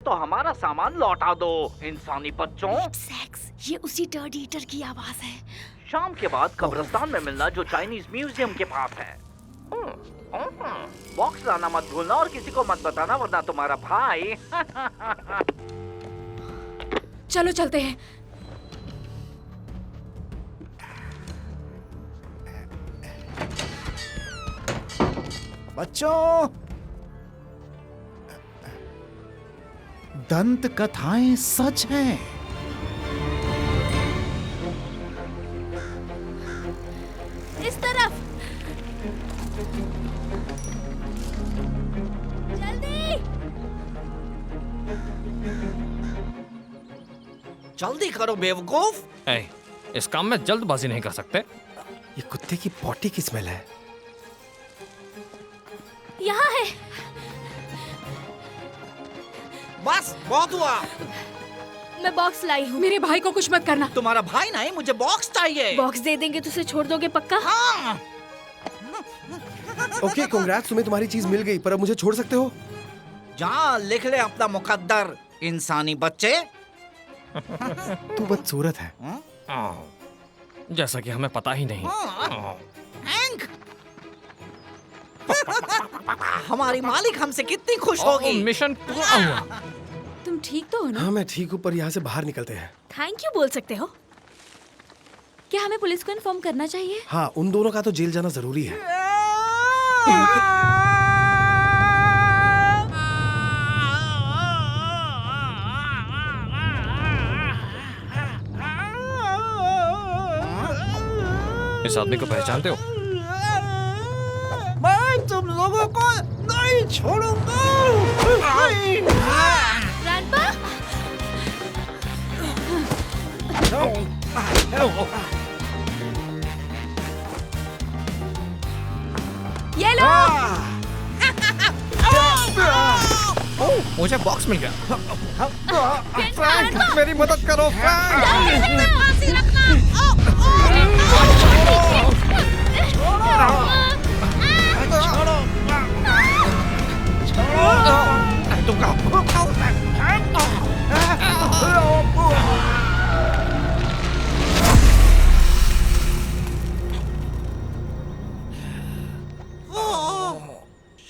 तो हमारा सामान लौटा दो इंसानी बच्चों। सेक्स, ये उसी टर्ड ईटर की आवाज है। शाम के बाद कब्रिस्तान में मिलना जो चाइनीज म्यूजियम के पास है। बॉक्स लाना मत भूलना और किसी को मत बताना वरना तुम्हारा भाई। चलो चलते हैं। बच्चों, दंत कथाएं सच हैं। इस तरफ जल्दी। जल्दी करो बेवकूफ। इस काम में जल्दबाजी नहीं कर सकते। ये कुत्ते की पॉटी की स्मेल है। यहाँ है। बस बहुत हुआ। मैं बॉक्स लाई हूँ। मेरे भाई को कुछ मत करना। तुम्हारा भाई नहीं, मुझे बॉक्स चाहिए। बॉक्स दे देंगे तो उसे छोड़ दोगे पक्का? हाँ। ओके, कांग्रेट्स, तुम्हें तुम्हारी चीज मिल गई, पर अब मुझे छोड़ सकते हो। जा लिख ले अपना मुकद्दर इंसानी बच्चे। तू बदसूरत है। जैसा कि हमें पता ही नहीं। हैंक, हमारी मालिक हमसे कितनी खुश होगी। मिशन पूरा हुआ। तुम ठीक तो हो ना? हाँ, मैं ठीक हूँ, पर यहाँ से बाहर निकलते हैं। थैंक यू बोल सकते हो। क्या हमें पुलिस को इन्फॉर्म करना चाहिए? हाँ, उन दोनों का तो जेल जाना जरूरी है। इस आदमी को पहचानते हो? मैं तुम लोगों को नहीं छोड़ूंगा। ग्रैंडपा, ये लो। मुझे बॉक्स मिल गया। फ्रैंक, मेरी मदद करो फ्रैंक।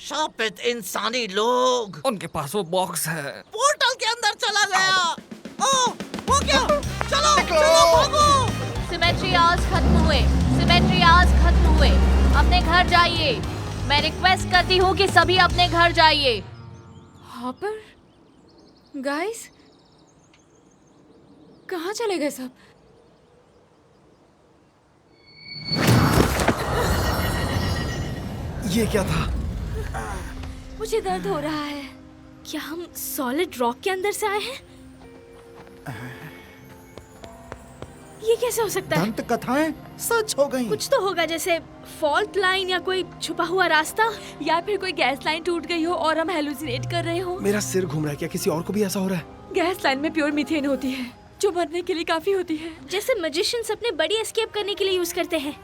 शापित इंसानी लोग। उनके पास वो बॉक्स है। पोर्टल के अंदर चला गया। ओह, वो क्या? चलो चलो भागो। सिमेट्री आवर्स खत्म हुए। सिमेट्री आवर्स खत्म हुए। अपने घर जाइए। मैं रिक्वेस्ट करती हूँ कि सभी अपने घर जाइए। हॉपर, गाइस, कहाँ चले गए सब? ये क्या था? मुझे दर्द हो रहा है। क्या हम सॉलिड रॉक के अंदर से आए हैं? ये कैसे हो सकता है? दंत कथाएं सच हो गई। कुछ तो होगा, जैसे फॉल्ट लाइन या कोई छुपा हुआ रास्ता, या फिर कोई गैस लाइन टूट गई हो और हम हेलुसिनेट कर रहे हो। मेरा सिर घूम रहा है। क्या किसी और को भी ऐसा हो रहा है? गैस लाइन में प्योर मीथेन होती है जो मरने के लिए काफी होती है। जैसे मैजिशियंस अपने बॉडी एस्केप करने के लिए यूज करते हैं।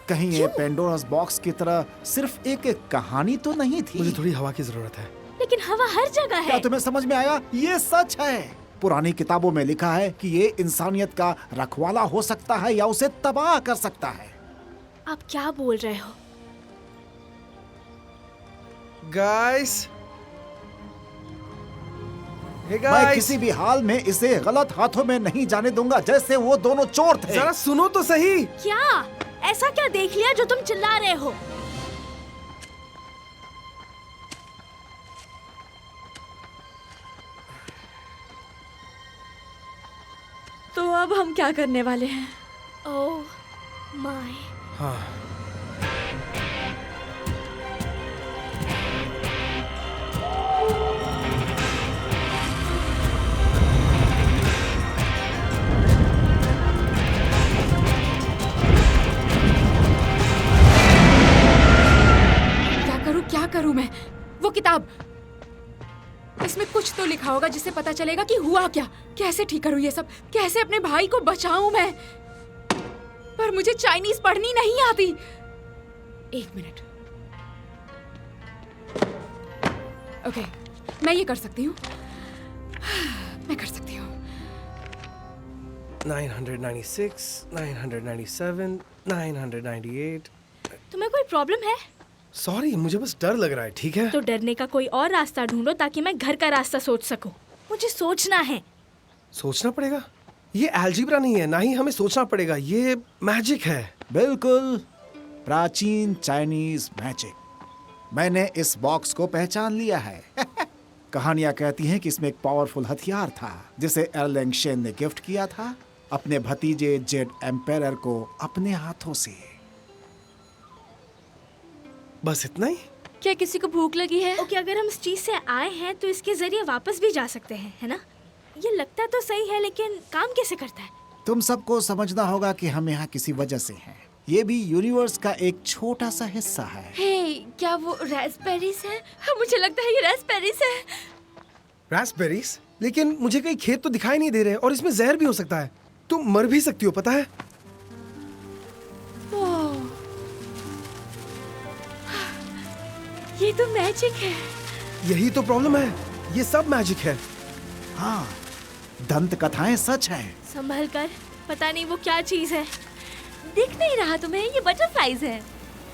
कहीं ये पेंडोरास बॉक्स की तरह सिर्फ एक कहानी तो नहीं थी। मुझे थोड़ी हवा की जरूरत है। लेकिन हवा हर जगह क्या है। तुम्हें समझ में आया? ये सच है। पुरानी किताबों में लिखा है कि ये इंसानियत का रखवाला हो सकता है या उसे तबाह कर सकता है। आप क्या बोल रहे हो? गाइस, हे मैं गाइस, किसी भी हाल में इसे गलत हाथों में नहीं जाने दूंगा, जैसे वो दोनों चोर थे। जरा सुनो तो सही। क्या ऐसा क्या देख लिया जो तुम चिल्ला रहे हो? तो अब हम क्या करने वाले हैं? Oh my. हाँ, क्या करूं मैं? वो किताब, इसमें कुछ तो लिखा होगा जिससे पता चलेगा कि हुआ क्या। कैसे ठीक करूं ये सब? कैसे अपने भाई को बचाऊं मैं? पर मुझे चाइनीज पढ़नी नहीं आती। एक मिनट। ओके, मैं ये कर सकती हूँ। मैं कर सकती हूँ। 996, 997, 998। तुम्हें कोई प्रॉब्लम है? सॉरी, मुझे बस डर लग रहा है, ठीक है? तो डरने का कोई और रास्ता ढूंढो ताकि मैं घर का रास्ता सोच सकूं। मुझे सोचना है। सोचना पड़ेगा? ये अलजेब्रा नहीं है, ना ही हमें सोचना पड़ेगा, ये मैजिक है। बिल्कुल, प्राचीन चाइनीज मैजिक। मैंने इस बॉक्स को पहचान लिया है। कहानियां कहती हैं कि इसमें एक पावरफुल हथियार था जिसे एर्लिंग शेन ने गिफ्ट किया था अपने भतीजे जेड एम्पायर को अपने हाथों से। बस इतना ही? क्या किसी को भूख लगी है? ओके, अगर हम इस चीज से आए हैं तो इसके जरिए वापस भी जा सकते हैं, है ना? ये लगता तो सही है, लेकिन काम कैसे करता है? तुम सबको समझना होगा कि हम यहाँ किसी वजह से हैं। ये भी यूनिवर्स का एक छोटा सा हिस्सा है। हे, क्या वो रास्पबेरीज है? मुझे लगता है ये रास्पबेरीज है। रास्पबेरीज? लेकिन मुझे कहीं खेत तो दिखाई नहीं दे रहे और इसमें जहर भी हो सकता है। तुम मर भी सकती हो, पता है? ओह, ये तो मैजिक है। यही तो प्रॉब्लम है, ये सब मैजिक है। हाँ, दंत कथाएं सच हैं। संभल कर, पता नहीं वो क्या चीज है। दिख नहीं रहा तुम्हें? ये बटरफ्लाइज है।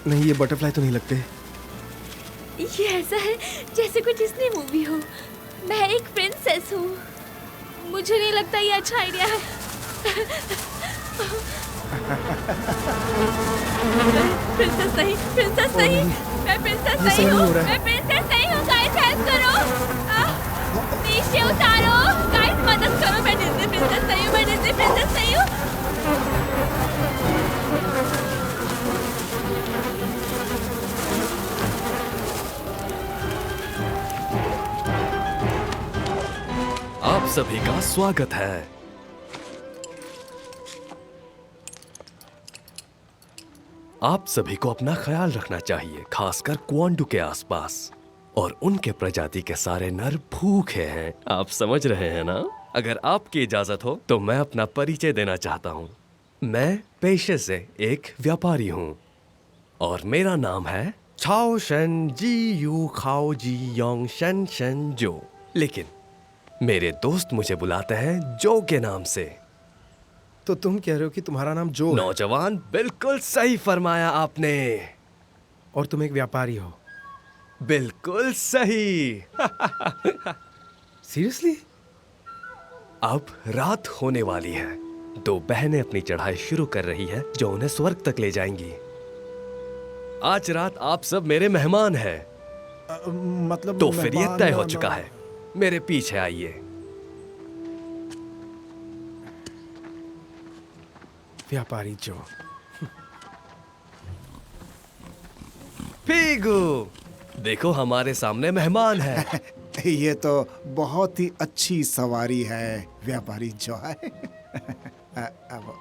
नहीं, ये बटरफ्लाई तो नहीं लगते। ये ऐसा है जैसे कोई डिज्नी मूवी हो। मैं एक प्रिंसेस हूँ। मुझे नहीं लगता ये अच्छा आइडिया है। प्रिंसेस नहीं, प्रिंसेस नहीं, मैं प्रिंसेस ये नहीं सही नहीं हूँ। हो रहा है। मैं प्रिंसेस नहीं हूँ। गाइस हेल्प करो, नीचे उतारो। गाइस मदद करो, मैं डिज्नी प्रिंसेस नहीं हूँ। मैं डिज्नी प्रिंसेस नहीं हूँ। आप सभी का स्वागत है। आप सभी को अपना ख्याल रखना चाहिए, खासकर क्वांडू के आसपास। और उनके प्रजाति के सारे नर भूखे हैं। आप समझ रहे हैं ना? अगर आपकी इजाजत हो तो मैं अपना परिचय देना चाहता हूँ। मैं पेशे से एक व्यापारी हूँ और मेरा नाम है छाओ शन जी यू खाओ जी योंग शन शन जो। लेकिन मेरे दोस्त मुझे बुलाते हैं जो के नाम से। तो तुम कह रहे हो कि तुम्हारा नाम जो है? नौजवान, बिल्कुल सही फरमाया आपने। और तुम एक व्यापारी हो? बिल्कुल सही। सीरियसली? अब रात होने वाली है। दो बहनें अपनी चढ़ाई शुरू कर रही है जो उन्हें स्वर्ग तक ले जाएंगी। आज रात आप सब मेरे मेहमान हैं। मतलब तो फिर ये मेहमान तय हो चुका है। मेरे पीछे आइए। व्यापारी जो। पीगू, देखो हमारे सामने मेहमान है। ये तो बहुत ही अच्छी सवारी है व्यापारी जो है।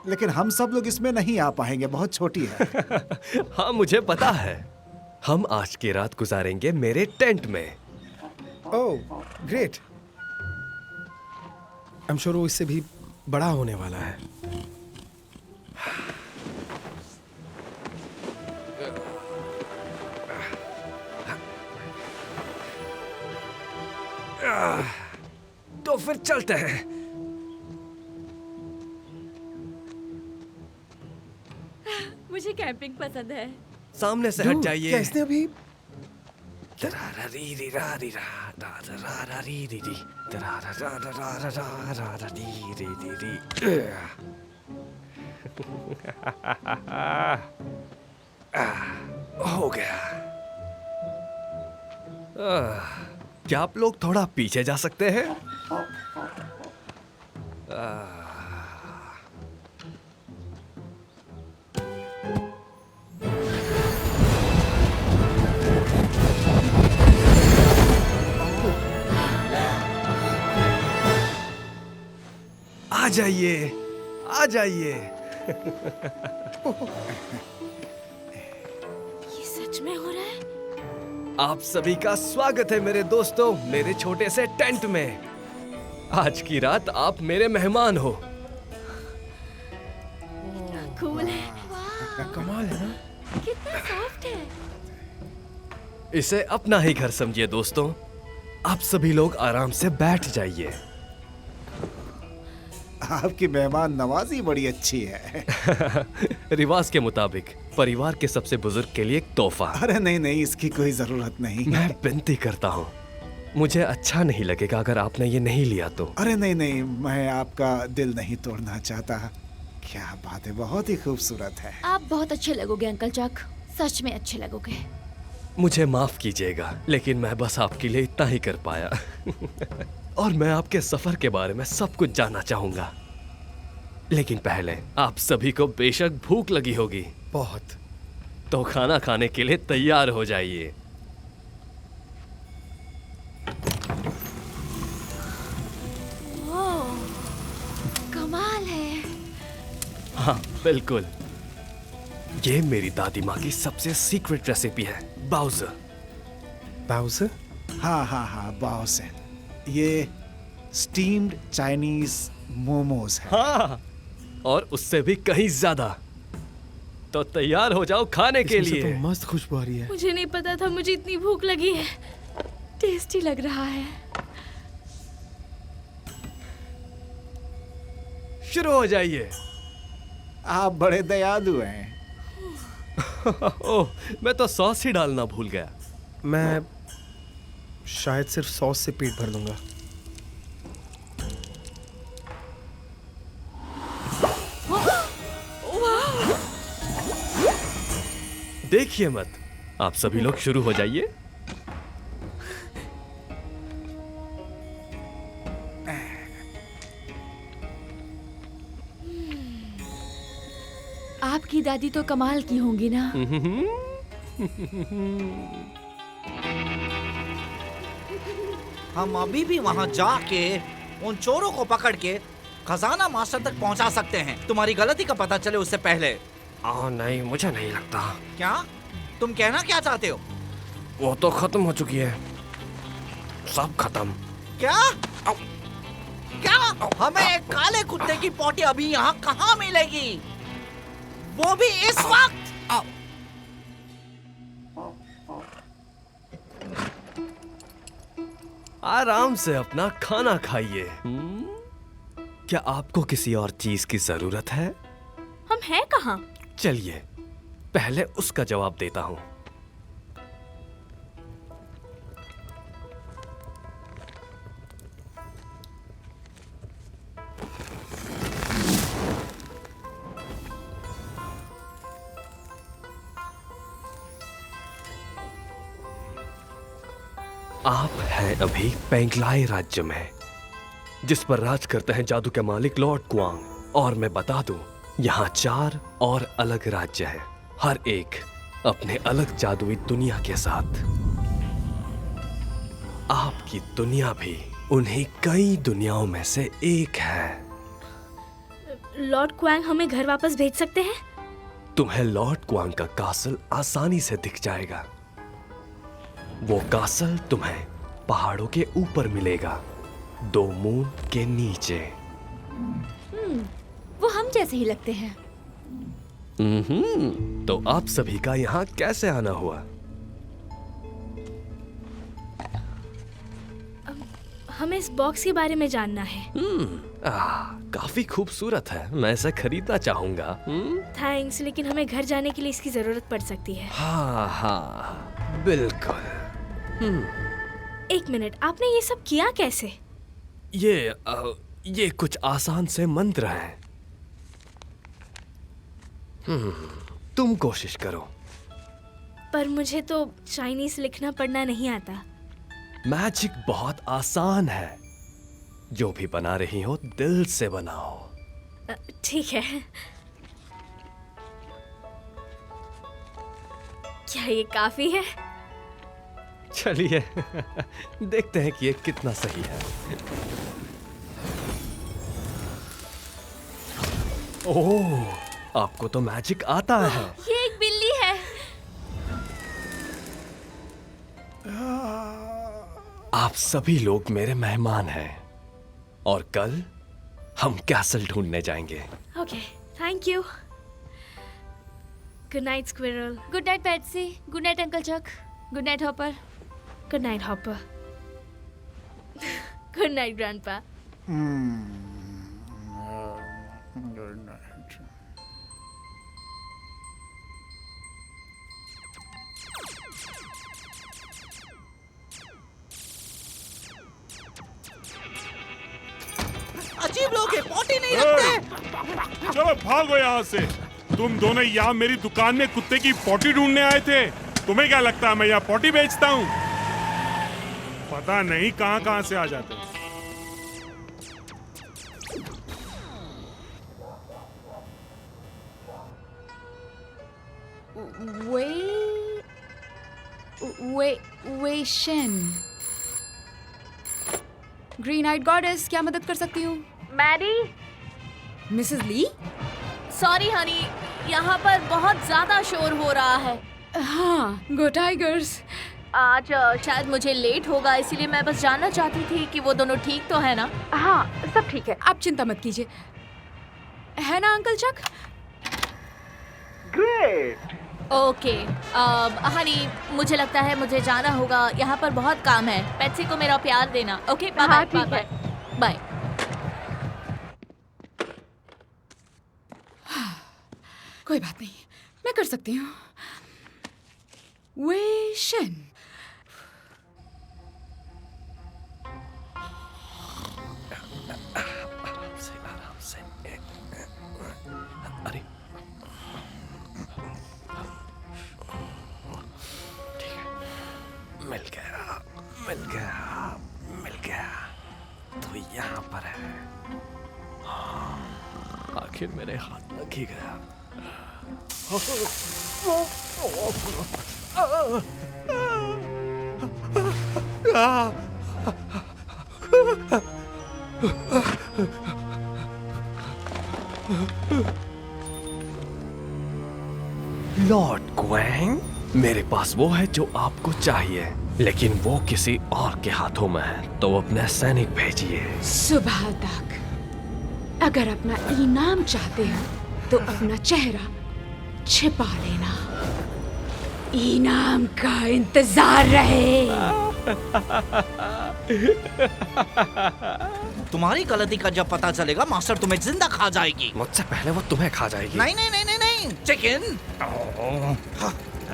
लेकिन हम सब लोग इसमें नहीं आ पाएंगे, बहुत छोटी है। हाँ, मुझे पता है। हम आज की रात गुजारेंगे मेरे टेंट में। ओह, ग्रेट। आई एम श्योर वो इससे भी बड़ा होने वाला है। तो फिर चलते हैं। मुझे कैंपिंग पसंद है। सामने से हट Dude, जाइए। क्या इसने अभी? हो गया। क्या आप लोग थोड़ा पीछे जा सकते हैं? आ जाइए, आ जाइए। ये सच में हो रहा है? आप सभी का स्वागत है मेरे दोस्तों, मेरे छोटे से टेंट में। आज की रात आप मेरे मेहमान हो। कूल है। कमाल है ना? कितना सॉफ्ट है। इसे अपना ही घर समझिए दोस्तों। आप सभी लोग आराम से बैठ जाइए। आपकी मेहमान नवाजी बड़ी अच्छी है। रिवाज के मुताबिक परिवार के सबसे बुजुर्ग के लिए एक तोहफा। अरे नहीं नहीं, इसकी कोई जरूरत नहीं। मैं विनती करता हूँ, मुझे अच्छा नहीं लगेगा अगर आपने ये नहीं लिया तो। अरे नहीं नहीं, मैं आपका दिल नहीं तोड़ना चाहता। क्या बात है, बहुत ही खूबसूरत है। आप बहुत अच्छे लगोगे अंकल चक, सच में अच्छे लगोगे। मुझे माफ कीजिएगा, लेकिन मैं बस आपके लिए इतना ही कर पाया। और मैं आपके सफर के बारे में सब कुछ जानना चाहूंगा, लेकिन पहले आप सभी को बेशक भूख लगी होगी। बहुत। तो खाना खाने के लिए तैयार हो जाइए। कमाल है। हाँ बिल्कुल, ये मेरी दादी माँ की सबसे सीक्रेट रेसिपी है, बाउजर। बाउजर? हाँ हाँ हाँ, बाओसेन। ये स्टीम्ड चाइनीज मोमोज है। हाँ, और उससे भी कहीं ज्यादा। तो तैयार हो जाओ खाने के इसमें से लिए। तो मस्त खुशबू आ रही है। मुझे नहीं पता था मुझे इतनी भूख लगी है। टेस्टी लग रहा है। शुरू हो जाइए। आप बड़े दयालु हैं। ओह, मैं तो सॉस ही डालना भूल गया। मैं शायद सिर्फ सॉस से पेट भर लूंगा। देखिए मत, आप सभी लोग शुरू हो जाइए। आपकी दादी तो कमाल की होंगी ना। हम अभी भी वहाँ जाके उन चोरों को पकड़ के खजाना मास्टर तक पहुँचा सकते हैं। तुम्हारी गलती का पता चले उससे पहले। नहीं, मुझे नहीं लगता। क्या तुम कहना क्या चाहते हो? वो तो खत्म हो चुकी है, सब खत्म। क्या क्या हमें एक काले कुत्ते की पोटी अभी यहाँ कहाँ मिलेगी, वो भी इस वक्त? आराम से अपना खाना खाइए। क्या आपको किसी और चीज की जरूरत है? हम हैं कहाँ? चलिए पहले उसका जवाब देता हूं। आप हैं अभी पेंगलाई राज्य में, जिस पर राज करते हैं जादू के मालिक लॉर्ड क्वांग। और मैं बता दूं, यहाँ 4 और अलग राज्य हैं, हर एक अपने अलग जादुई दुनिया के साथ। आपकी दुनिया भी उन्हीं कई दुनियाओं में से एक है। लॉर्ड क्वांग हमें घर वापस भेज सकते हैं? तुम्हें लॉर्ड क्वांग का कासल आसानी से दिख जाएगा। वो कासल तुम्हें पहाड़ों के ऊपर मिलेगा, 2 मून के नीचे। वो हम जैसे ही लगते हैं। तो आप सभी का यहाँ कैसे आना हुआ? हमें इस बॉक्स के बारे में जानना है। काफी खूबसूरत है, मैं इसे खरीदना चाहूंगा। थैंक्स, लेकिन हमें घर जाने के लिए इसकी जरूरत पड़ सकती है। हाँ बिल्कुल। एक मिनट, आपने ये सब किया कैसे? ये कुछ आसान से मंत्र हैं। तुम कोशिश करो। पर मुझे तो चाइनीज लिखना पढ़ना नहीं आता। मैजिक बहुत आसान है, जो भी बना रही हो दिल से बनाओ। ठीक है। क्या ये काफी है? चलिए देखते हैं कि ये कितना सही है। ओह, आपको तो मैजिक आता है। ये एक बिल्ली है। आप सभी लोग मेरे मेहमान हैं और कल हम कैसल ढूंढने जाएंगे। Okay, thank you. Good night squirrel. Good night Patsy. Good night uncle Chuck. Good night Hopper. Good night Hopper. Good night grandpa. चलो भागो यहाँ से। तुम दोनों यहाँ मेरी दुकान में कुत्ते की पोटी ढूंढने आए थे। तुम्हें क्या लगता है मैं यहाँ पोटी बेचता हूँ? पता नहीं कहाँ कहाँ से आ जाते हो। वेशन। ग्रीन आइड गॉडेस, क्या मदद कर सकती हूँ? Mary, Mrs Lee? Sorry honey, यहाँ पर बहुत ज्यादा शोर हो रहा है। हाँ, गो टाइगर्स। आज शायद मुझे लेट होगा, इसीलिए मैं बस जानना चाहती थी कि वो दोनों ठीक तो है ना? हाँ, सब ठीक है, आप चिंता मत कीजिए। है ना अंकल चक? ग्रेट। ओके, हनी, मुझे लगता है मुझे जाना होगा, यहाँ पर बहुत काम है। पेट्सी को मेरा प्यार देना। Okay, bye bye bye bye. कोई बात नहीं, मैं कर सकती हूँ। वेशन। आराम से। अरे ठीक है, मिल गया। तो यहाँ पर है। आखिर मेरे हाथ लग ही गया। लॉर्ड क्वेंग, मेरे पास वो है जो आपको चाहिए, लेकिन वो किसी और के हाथों में है, तो अपने सैनिक भेजिए। सुबह तक अगर अपना इनाम चाहते हो तो अपना चेहरा छिपा लेना। इनाम का इंतजार रहे। तुम्हारी गलती का जब पता चलेगा मास्टर तुम्हें जिंदा खा जाएगी। मुझसे पहले वो तुम्हें खा जाएगी। नहीं नहीं नहीं नहीं नहीं, चिकन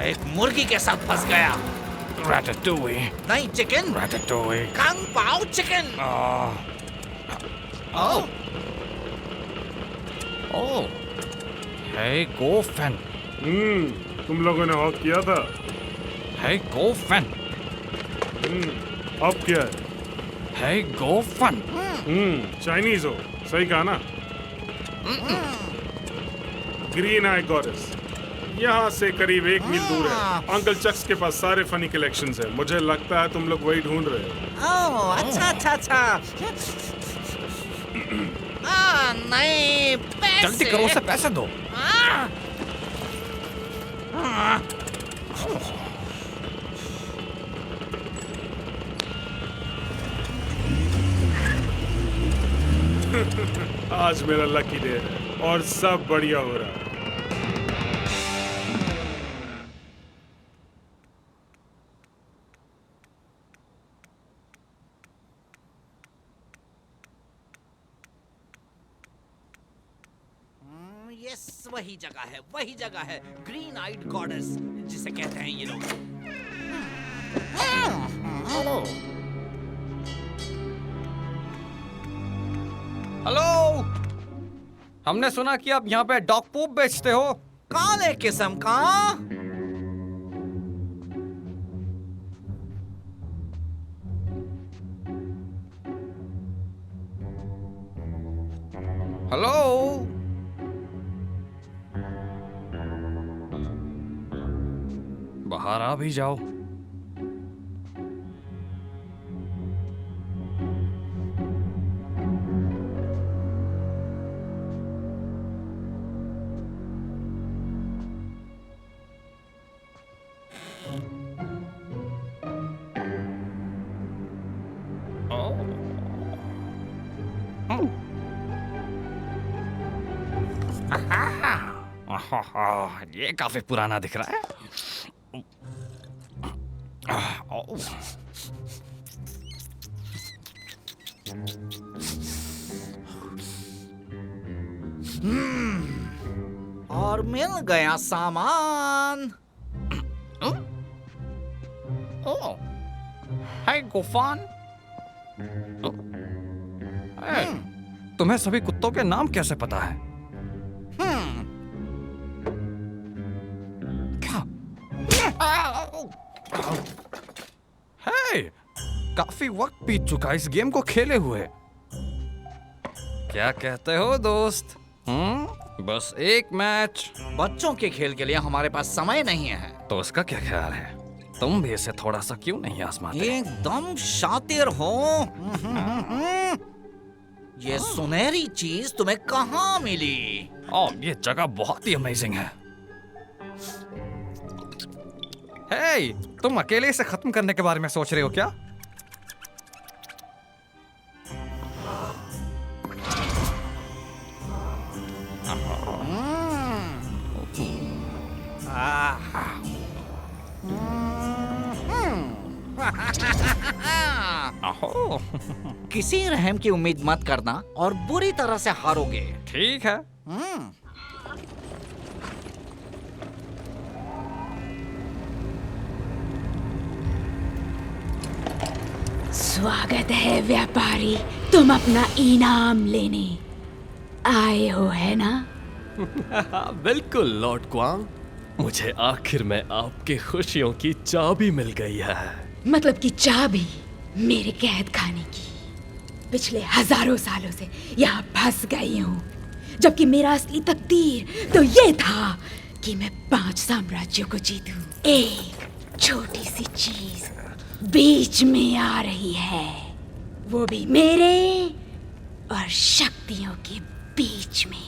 एक मुर्गी के साथ फंस गया। Ratatouille. नहीं चिकन, Ratatouille. कंग पाओ चिकन। Oh. Hey, Gofen. तुम लोगों ने हॉक किया था। Hey, Gofen. अब क्या है? Hey, Gofen. चाइनीज हो, सही कहा ना? ग्रीन आई गॉडेस यहाँ से करीब 1 मील दूर है। अंकल चक्स के पास सारे फनी कलेक्शंस है। मुझे लगता है तुम लोग वही ढूंढ रहे हो। ओह, अच्छा अच्छा अच्छा। नहीं, पैसे। जल्दी करो, उसे पैसे दो। आज मेरा लकी डे है और सब बढ़िया हो रहा है। यस, वही जगह है ग्रीन आइड गॉडेस जिसे कहते हैं ये लोग। हेलो, हमने सुना कि आप यहाँ पे डॉग पूप बेचते हो। काले किस्म का। हेलो, बाहर आ भी जाओ। ये काफी पुराना दिख रहा है। और मिल गया सामान। हाय गोफान, तुम्हें सभी कुत्तों के नाम कैसे पता है? हे, काफी वक्त बीत चुका इस गेम को खेले हुए। क्या कहते हो दोस्त? बस एक मैच। बच्चों के खेल के लिए हमारे पास समय नहीं है। तो उसका क्या ख्याल है? तुम भी इसे थोड़ा सा क्यों नहीं आजमाते? एकदम शातिर हो। ये सुनहरी चीज तुम्हें कहाँ मिली? ये जगह बहुत ही अमेजिंग है। हे, तुम अकेले इसे खत्म करने के बारे में सोच रहे हो क्या? किसी रहम की उम्मीद मत करना और बुरी तरह से हारोगे। ठीक है। स्वागत है व्यापारी, तुम अपना इनाम लेने आए हो, है ना? बिल्कुल लॉर्ड क्वांग, मुझे आखिर में आपकी खुशियों की चाबी मिल गई है। मतलब कि चाबी मेरे कैद खाने की। पिछले हजारों सालों से यहाँ फंस गई हूँ, जबकि मेरा असली तकदीर तो ये था कि मैं 5 साम्राज्यों को जीतूं। एक छोटी सी चीज बीच में आ रही है, वो भी मेरे और शक्तियों के बीच में।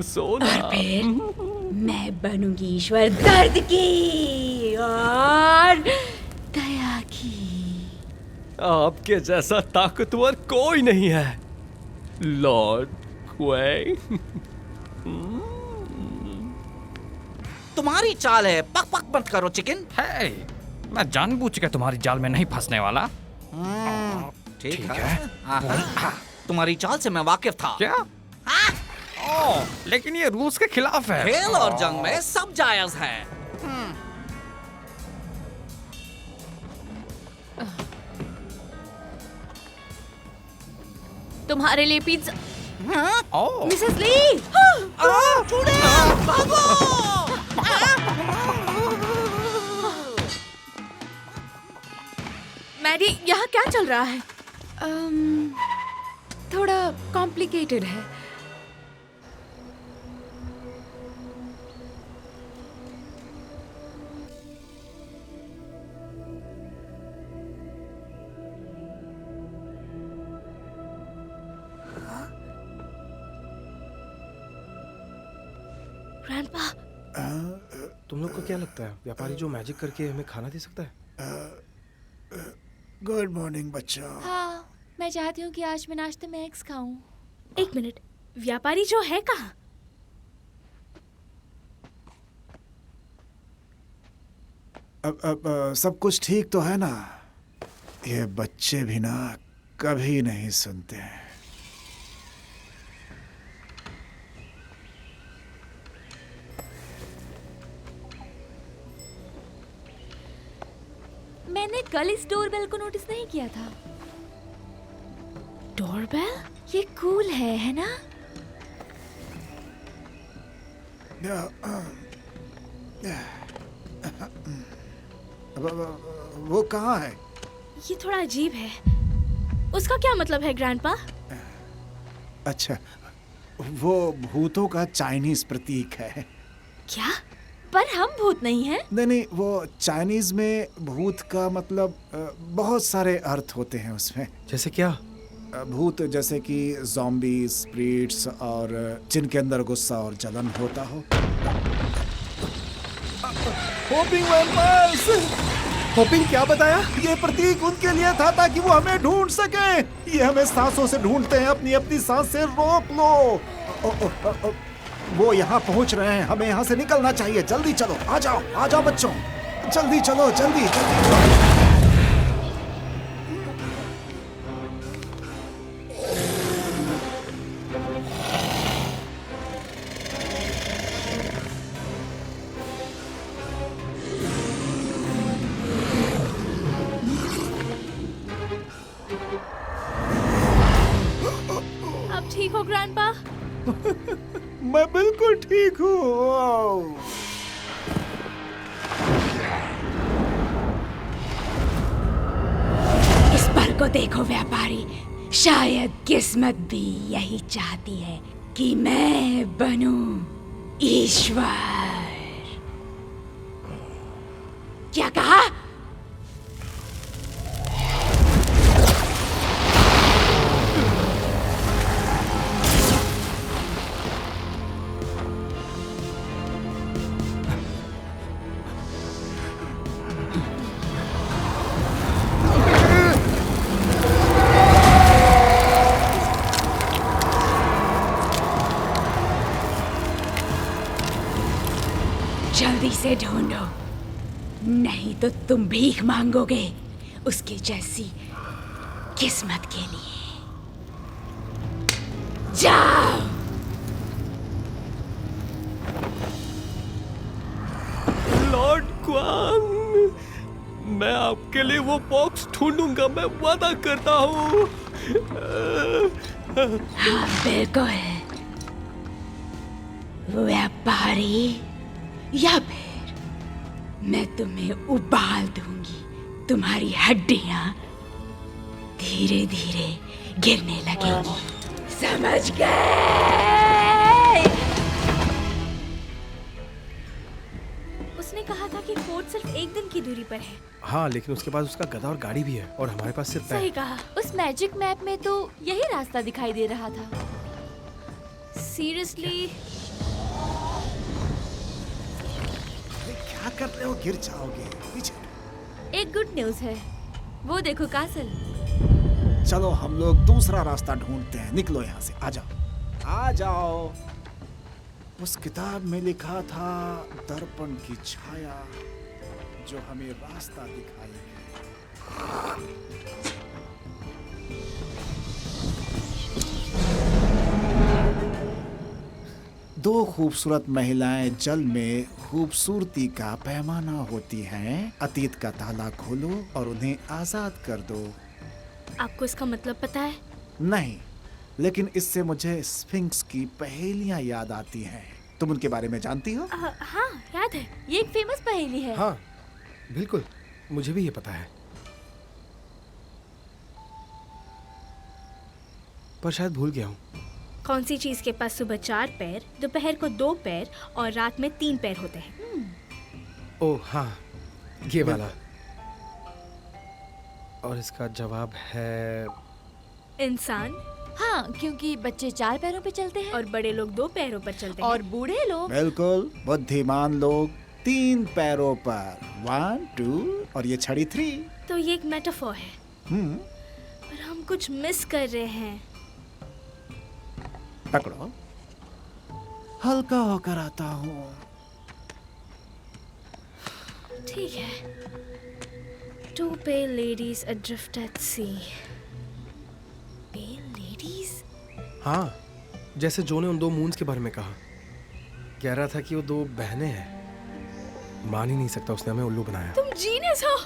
सोना। और फिर मैं बनूंगी ईश्वर दर्द की और दया की। आपके जैसा ताकतवर कोई नहीं है लॉर्ड क्वेंग। तुम्हारी चाल है, पक पक मत करो चिकन। हे, मैं जानबूझ के तुम्हारी जाल में नहीं फंसने वाला। ठीक है। तुम्हारी चाल से मैं वाकिफ था। क्या? लेकिन ये रूल्स के खिलाफ है। खेल और जंग में सब जायज है। तुम्हारे लिए पिज्जा। मिसेस ली, भागो! मैडी, यहाँ क्या चल रहा है? थोड़ा कॉम्प्लिकेटेड है। ग्रैंडपा, तुम लोग को क्या लगता है व्यापारी जो मैजिक करके हमें खाना दे सकता है? गुड मॉर्निंग बच्चों। हाँ, मैं चाहती हूँ कि आज मैं नाश्ते में एग्स खाऊं। एक मिनट, व्यापारी जो है कहाँ? अब सब कुछ ठीक तो है ना? ये बच्चे भी ना कभी नहीं सुनते हैं। मैंने कल इस डोरबेल को नोटिस नहीं किया था। डोरबेल? ये कूल है ना? वो कहाँ है? ये थोड़ा अजीब है। उसका क्या मतलब है ग्रैंडपा? अच्छा, वो भूतों का चाइनीज प्रतीक है। क्या? पर हम भूत नहीं हैं। नहीं, वो चाइनीज में भूत का मतलब बहुत सारे अर्थ होते हैं उसमें। जैसे क्या? भूत जैसे कि ज़ॉम्बी, स्पिरिट्स और जिनके अंदर गुस्सा और जलन होता हो। Hopping vampires! होपिंग क्या बताया? ये प्रतीक उनके लिए था ताकि वो हमें ढूंढ सके। ये हमें सांसों से ढूंढते हैं, अपनी अपनी सांस से रोक लो। वो यहाँ पहुँच रहे हैं, हमें यहाँ से निकलना चाहिए। जल्दी चलो, आ जाओ बच्चों, जल्दी चलो, जल्दी। आप ठीक हो ग्रैंडपा? मैं बिल्कुल ठीक हूँ। को देखो व्यापारी, शायद किस्मत भी यही चाहती है कि मैं बनूं ईश्वर। क्या कहा? जल्दी से ढूंढो, नहीं तो तुम भीख मांगोगे उसकी जैसी किस्मत के लिए। जाओ। लॉर्ड क्वांग, मैं आपके लिए वो बॉक्स ढूंढूंगा, मैं वादा करता हूँ। हाँ बिल्कुल, व्यापारी, या फिर मैं तुम्हें उबाल दूंगी। तुम्हारी हड्डियां धीरे धीरे गिरने लगेंगी। समझ गए? उसने कहा था कि फोर्ट सिर्फ एक दिन की दूरी पर है। हाँ, लेकिन उसके पास उसका गधा और गाड़ी भी है और हमारे पास सिर्फ सही पैर। कहा। उस मैजिक मैप में तो यही रास्ता दिखाई दे रहा था। सीरियसली? क्या कर रहे हो? गिर जाओगे। पीछे। एक गुड न्यूज़ है, वो देखो कासल। चलो हम लोग दूसरा रास्ता ढूंढते हैं। निकलो यहाँ से। आ जाओ, आ जाओ। उस किताब में लिखा था दर्पण की छाया जो हमें रास्ता दिखाएगी। दो खूबसूरत महिलाएं जल में खूबसूरती का पैमाना होती हैं। अतीत का ताला खोलो और उन्हें आजाद कर दो। आपको इसका मतलब पता है? नहीं, लेकिन इससे मुझे स्फिंक्स की पहेलियां याद आती हैं। तुम उनके बारे में जानती हो? हाँ, याद है। ये एक फेमस पहेली है। हाँ बिल्कुल, मुझे भी ये पता है, पर शायद भूल गया हूँ। कौन सी चीज के पास सुबह 4 पैर, दोपहर को 2 पैर और रात में 3 पैर होते हैं? ओह हाँ, ये वाला। और इसका जवाब है इंसान। हाँ, क्योंकि बच्चे 4 पैरों पे चलते हैं और बड़े लोग 2 पैरों पर चलते हैं। और बूढ़े लोग बिल्कुल, बुद्धिमान लोग 3 पैरों पर। 1 2 और ये छड़ी 3। तो ये एक मेटाफोर है। पर हम कुछ मिस कर रहे हैं। पकड़ो, हल्का होकर आता हूँ। ठीक है। 2 pale ladies adrift at sea. Pale ladies? हाँ, जैसे जो ने उन 2 मून्स के बारे में कहा। कह रहा था कि वो 2 बहनें हैं। मान ही नहीं सकता उसने हमें उल्लू बनाया। तुम जीनियस हो।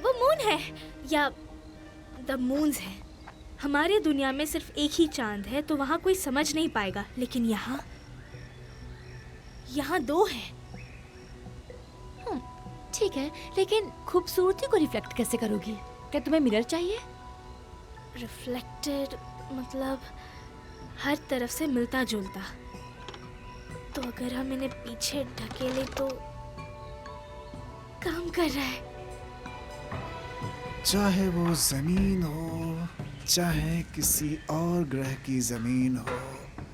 वो मून है या द मून्स है। हमारे दुनिया में सिर्फ एक ही चांद है तो वहाँ कोई समझ नहीं पाएगा, लेकिन यहाँ 2 हैं। ठीक है, लेकिन खूबसूरती को रिफ्लेक्ट कैसे करोगी? क्या तुम्हें मिरर चाहिए? रिफ्लेक्टेड मतलब हर तरफ से मिलता जुलता। तो अगर हम इन्हें पीछे ढकेले तो काम कर रहा है। चाहे वो जमीन हो, चाहे किसी और ग्रह की जमीन हो,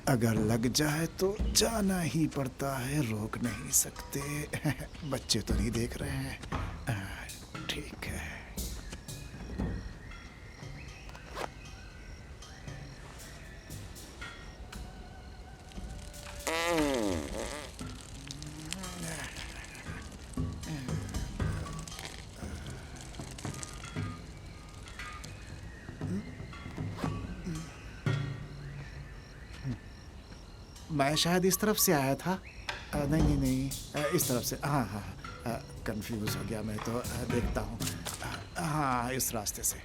अगर लग जाए तो जाना ही पड़ता है, रोक नहीं सकते। बच्चे तो नहीं देख रहे हैं। ठीक है। मैं शायद इस तरफ से आया था। नहीं, इस तरफ से। हाँ, कंफ्यूज हो गया मैं तो। देखता हूँ। हाँ, इस रास्ते से।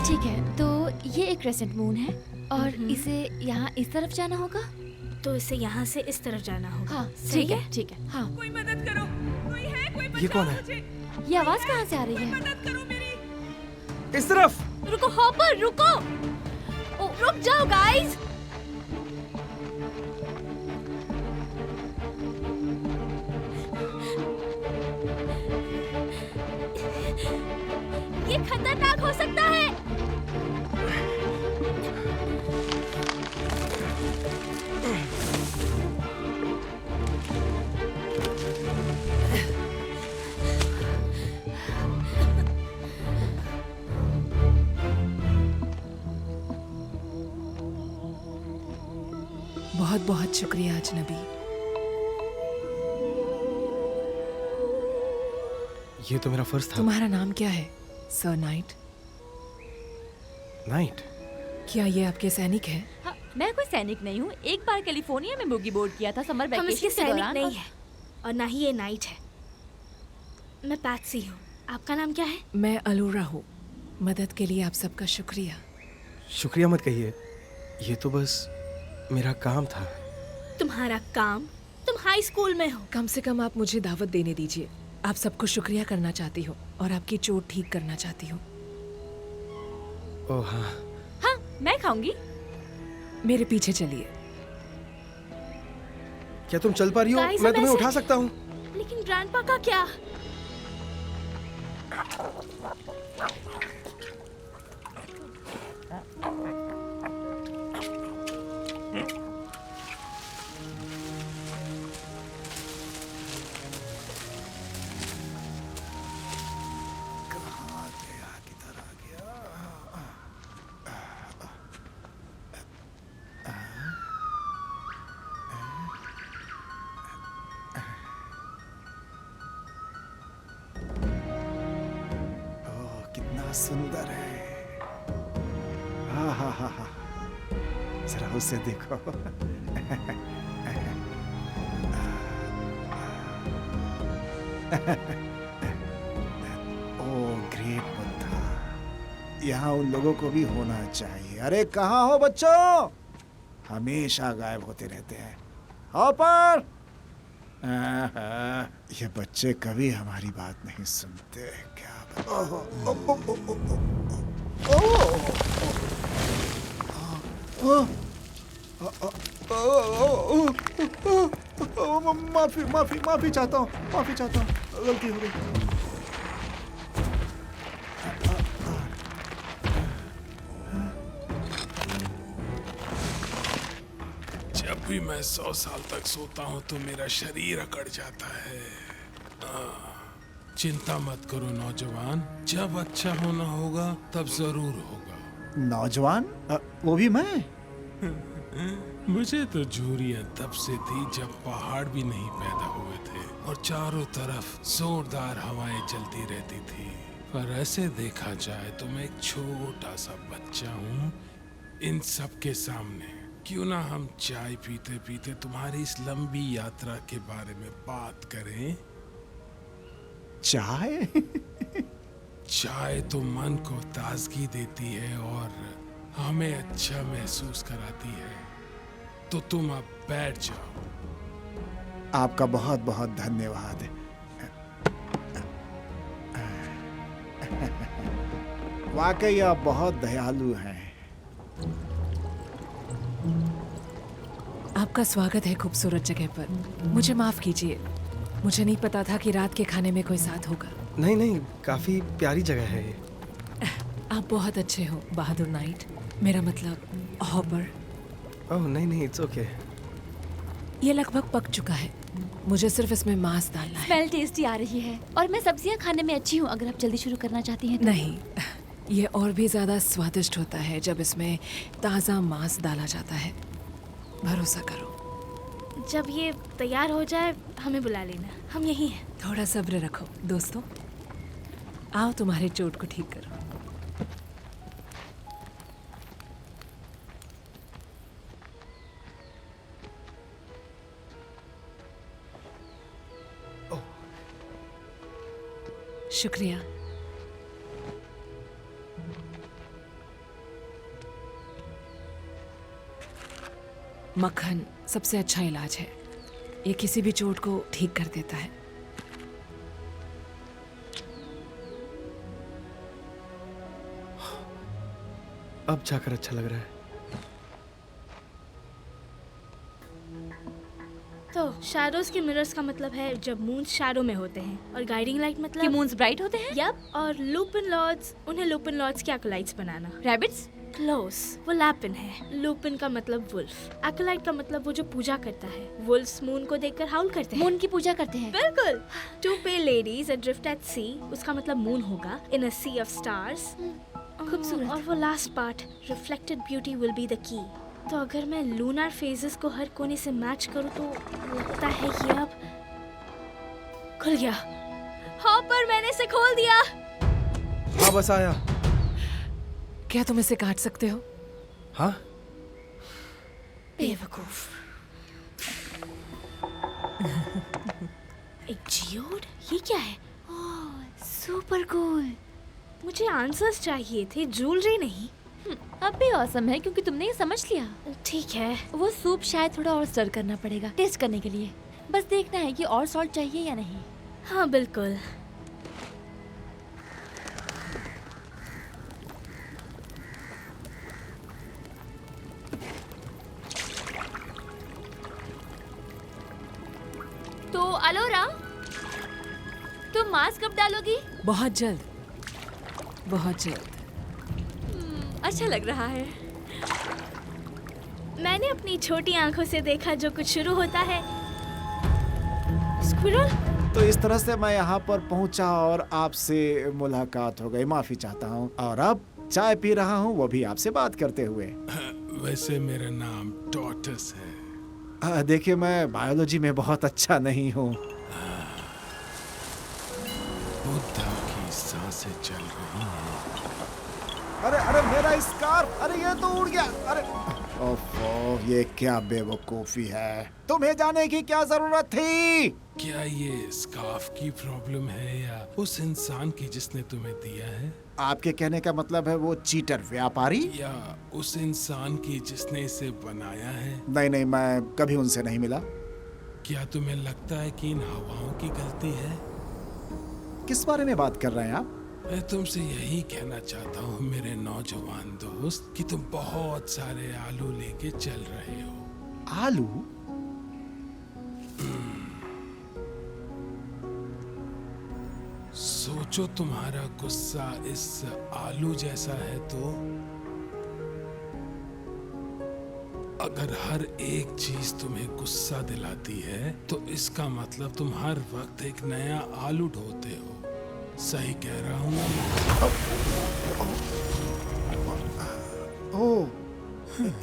ठीक है, तो ये एक क्रेसेंट मून है और इसे यहाँ इस तरफ जाना होगा। तो इसे यहाँ से इस तरफ जाना होगा। हाँ सही ठीक है ठीक है। हाँ कोई मदद करो, कोई है, कोई ये कौन है? ये आवाज कहाँ से आ रही है? मदद करो मेरी। इस तरफ। रुको हॉपर रुको। ओ, रुक जाओ गाइस। ये खतरनाक हो सकता है। बहुत बहुत शुक्रिया अजनबी। ये तो मेरा फर्ज था। तुम्हारा नाम क्या है सर नाइट? नाइट। क्या ये आपके सैनिक हैं? हाँ, मैं कोई सैनिक नहीं हूँ। एक बार कैलिफोर्निया में बूगी बोर्ड किया था समर हम इसके वैकेशन के सैनिक दौरान। नहीं है और ना ही ये नाइट है। मैं पैट्सी हूँ। आपका नाम क्या है? मैं अलूरा हूँ। मदद के लिए आप सबका शुक्रिया। शुक्रिया मत कहिए, ये तो बस मेरा काम था। तुम्हारा काम? तुम हाई स्कूल में हो। कम से कम आप मुझे दावत देने दीजिए। आप सबको शुक्रिया करना चाहती हो और आपकी चोट ठीक करना चाहती हो। ओह हाँ। हाँ मैं खाऊंगी। मेरे पीछे चलिए। क्या तुम चल पा रही हो? Guys, मैं अब तुम्हें ऐसे- उठा सकता हूँ। लेकिन ग्रैंडपा का क्या? ओह कितना सुंदर है। हाँ हाँ हाँ हाँ, जरा उसे देखो। ओह ग्रेट बुद्धा, यहाँ उन लोगों को भी होना चाहिए। अरे कहाँ हो बच्चों? हमेशा गायब होते रहते हैं। हॉपर! ये बच्चे कभी हमारी बात नहीं सुनते। क्या माफी माफी माफी चाहता हूँ, माफी चाहता हूँ, गलती हो गई। जब भी मैं 100 साल तक सोता हूँ तो मेरा शरीर अकड़ जाता है। चिंता मत करो नौजवान, जब अच्छा होना होगा तब जरूर होगा। नौजवान? वो भी मैं? मुझे तो झुर्रियां तब से थी जब पहाड़ भी नहीं पैदा हुए थे और चारों तरफ जोरदार हवाएं चलती रहती थी। पर ऐसे देखा जाए तो मैं एक छोटा सा बच्चा हूँ इन सब के सामने। क्यों ना हम चाय पीते पीते तुम्हारी इस लंबी यात्रा के बारे में बात करें? चाय? चाय तो मन को ताजगी देती है और हमें अच्छा महसूस कराती है। तो तुम अब बैठ जाओ। आपका बहुत बहुत धन्यवाद। वाकई आप बहुत दयालु हैं। आपका स्वागत है खूबसूरत जगह पर। मुझे माफ कीजिए, मुझे नहीं पता था कि रात के खाने में कोई साथ होगा। नहीं नहीं, काफी प्यारी जगह है ये। आप बहुत अच्छे हो बहादुर नाइट, मेरा मतलब हॉपर। ओह नहीं नहीं, इट्स ओके। ये लगभग पक चुका है, मुझे सिर्फ इसमें मांस डालना है। स्मेल टेस्टी आ रही है और मैं सब्जियां खाने में अच्छी हूँ। अगर आप जल्दी शुरू करना चाहती हैं तो। नहीं, ये और भी ज्यादा स्वादिष्ट होता है जब इसमें ताज़ा मांस डाला जाता है। भरोसा करो। जब ये तैयार हो जाए हमें बुला लेना, हम यहीं हैं। थोड़ा सब्र रखो दोस्तों। आओ तुम्हारे चोट को ठीक करो। शुक्रिया। मक्खन सबसे अच्छा इलाज है। ये किसी भी चोट को ठीक कर देता है। अब जाकर अच्छा लग रहा है। तो शैडोज के मिरर्स का मतलब है जब मून्स शैडो में होते हैं, और गाइडिंग लाइट कि मतलब मून्स ब्राइट होते हैं। यप, और लूपिन लॉर्ड्स, उन्हें लूपिन लॉर्ड्स के acolytes बनाना। रैबिट्स। क्लोज, वो लैपिन है। लूपिन का मतलब वुल्फ, acolyte का मतलब वो जो पूजा करता है। वुल्फ्स मून को देखकर हाउल करते हैं। मून की पूजा करते हैं। बिल्कुल। टू पे लेडीज एड्रिफ्ट एट सी, उसका मतलब मून होगा। इन अ सी ऑफ स्टार्स। खूबसूरत। और वो last part, reflected beauty will be the key. तो अगर मैं लूनर फेजेस को हर कोने से मैच करूं तो लगता है ये अब खुल गया। हाँ, पर मैंने इसे खोल दिया। हाँ बस आया। क्या तुम इसे काट सकते हो? हाँ बेवकूफ। एक जियोड, ये क्या है? Super cool. मुझे आंसर्स चाहिए थे, ज्वेलरी नहीं। अब भी औसम है क्योंकि तुमने ये समझ लिया। ठीक है। वो सूप शायद थोड़ा और स्टर करना पड़ेगा टेस्ट करने के लिए। बस देखना है कि और सॉल्ट चाहिए या नहीं। हाँ बिल्कुल। तो अलोरा, तुम मास्क कब डालोगी? बहुत जल्द, बहुत जल्द। अच्छा लग रहा है। मैंने अपनी छोटी आंखों से देखा जो कुछ शुरू होता है। स्क्विरल। तो इस तरह से मैं यहाँ पर पहुँचा और आपसे मुलाकात हो गई। माफी चाहता हूँ। और अब चाय पी रहा हूँ, वो भी आपसे बात करते हुए। वैसे मेरा नाम टॉर्टस है। देखिए, मैं बायोलॉजी में बहुत अच्छा नहीं हूँ। बुद्धा की सांसें चल रही हैं। अरे अरे, मेरा स्कार्फ, अरे ये तो उड़ गया। अरे ओफो, ये क्या बेवकूफी है। तुम्हें जाने की क्या जरूरत थी? क्या ये स्कार्फ की प्रॉब्लम है या उस इंसान की जिसने तुम्हें दिया है, आपके कहने का मतलब है वो चीटर व्यापारी? या उस इंसान की जिसने इसे बनाया है? नहीं नहीं, मैं कभी उनसे नहीं मिला। क्या तुम्हें लगता है कि इन हवाओं की गलती है? किस बारे में बात कर रहे हैं आप? मैं तुमसे यही कहना चाहता हूँ मेरे नौजवान दोस्त, कि तुम बहुत सारे आलू लेके चल रहे हो। आलू? सोचो तुम्हारा गुस्सा इस आलू जैसा है तो अगर हर एक चीज तुम्हें गुस्सा दिलाती है तो इसका मतलब तुम हर वक्त एक नया आलू ढोते हो। सही कह रहा हूँ? ओह,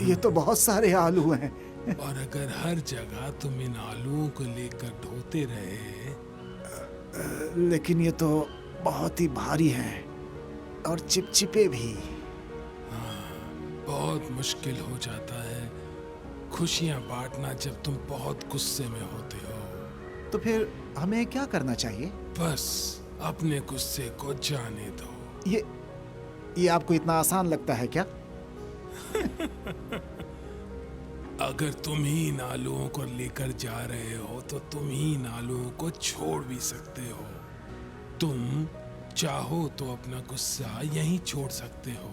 ये तो बहुत सारे आलू हैं। और अगर हर जगह तुम इन आलूओं को लेकर ढोते रहे, लेकिन ये तो बहुत ही भारी हैं और चिपचिपे भी। बहुत मुश्किल हो जाता है खुशियां बांटना जब तुम बहुत गुस्से में होते हो। तो फिर हमें क्या करना चाहिए? बस अपने गुस्से को जाने दो। ये आपको इतना आसान लगता है क्या? अगर तुम ही इन आलुओं को लेकर जा रहे हो तो तुम ही इन आलुओं को छोड़ भी सकते हो। तुम चाहो तो अपना गुस्सा यहीं छोड़ सकते हो।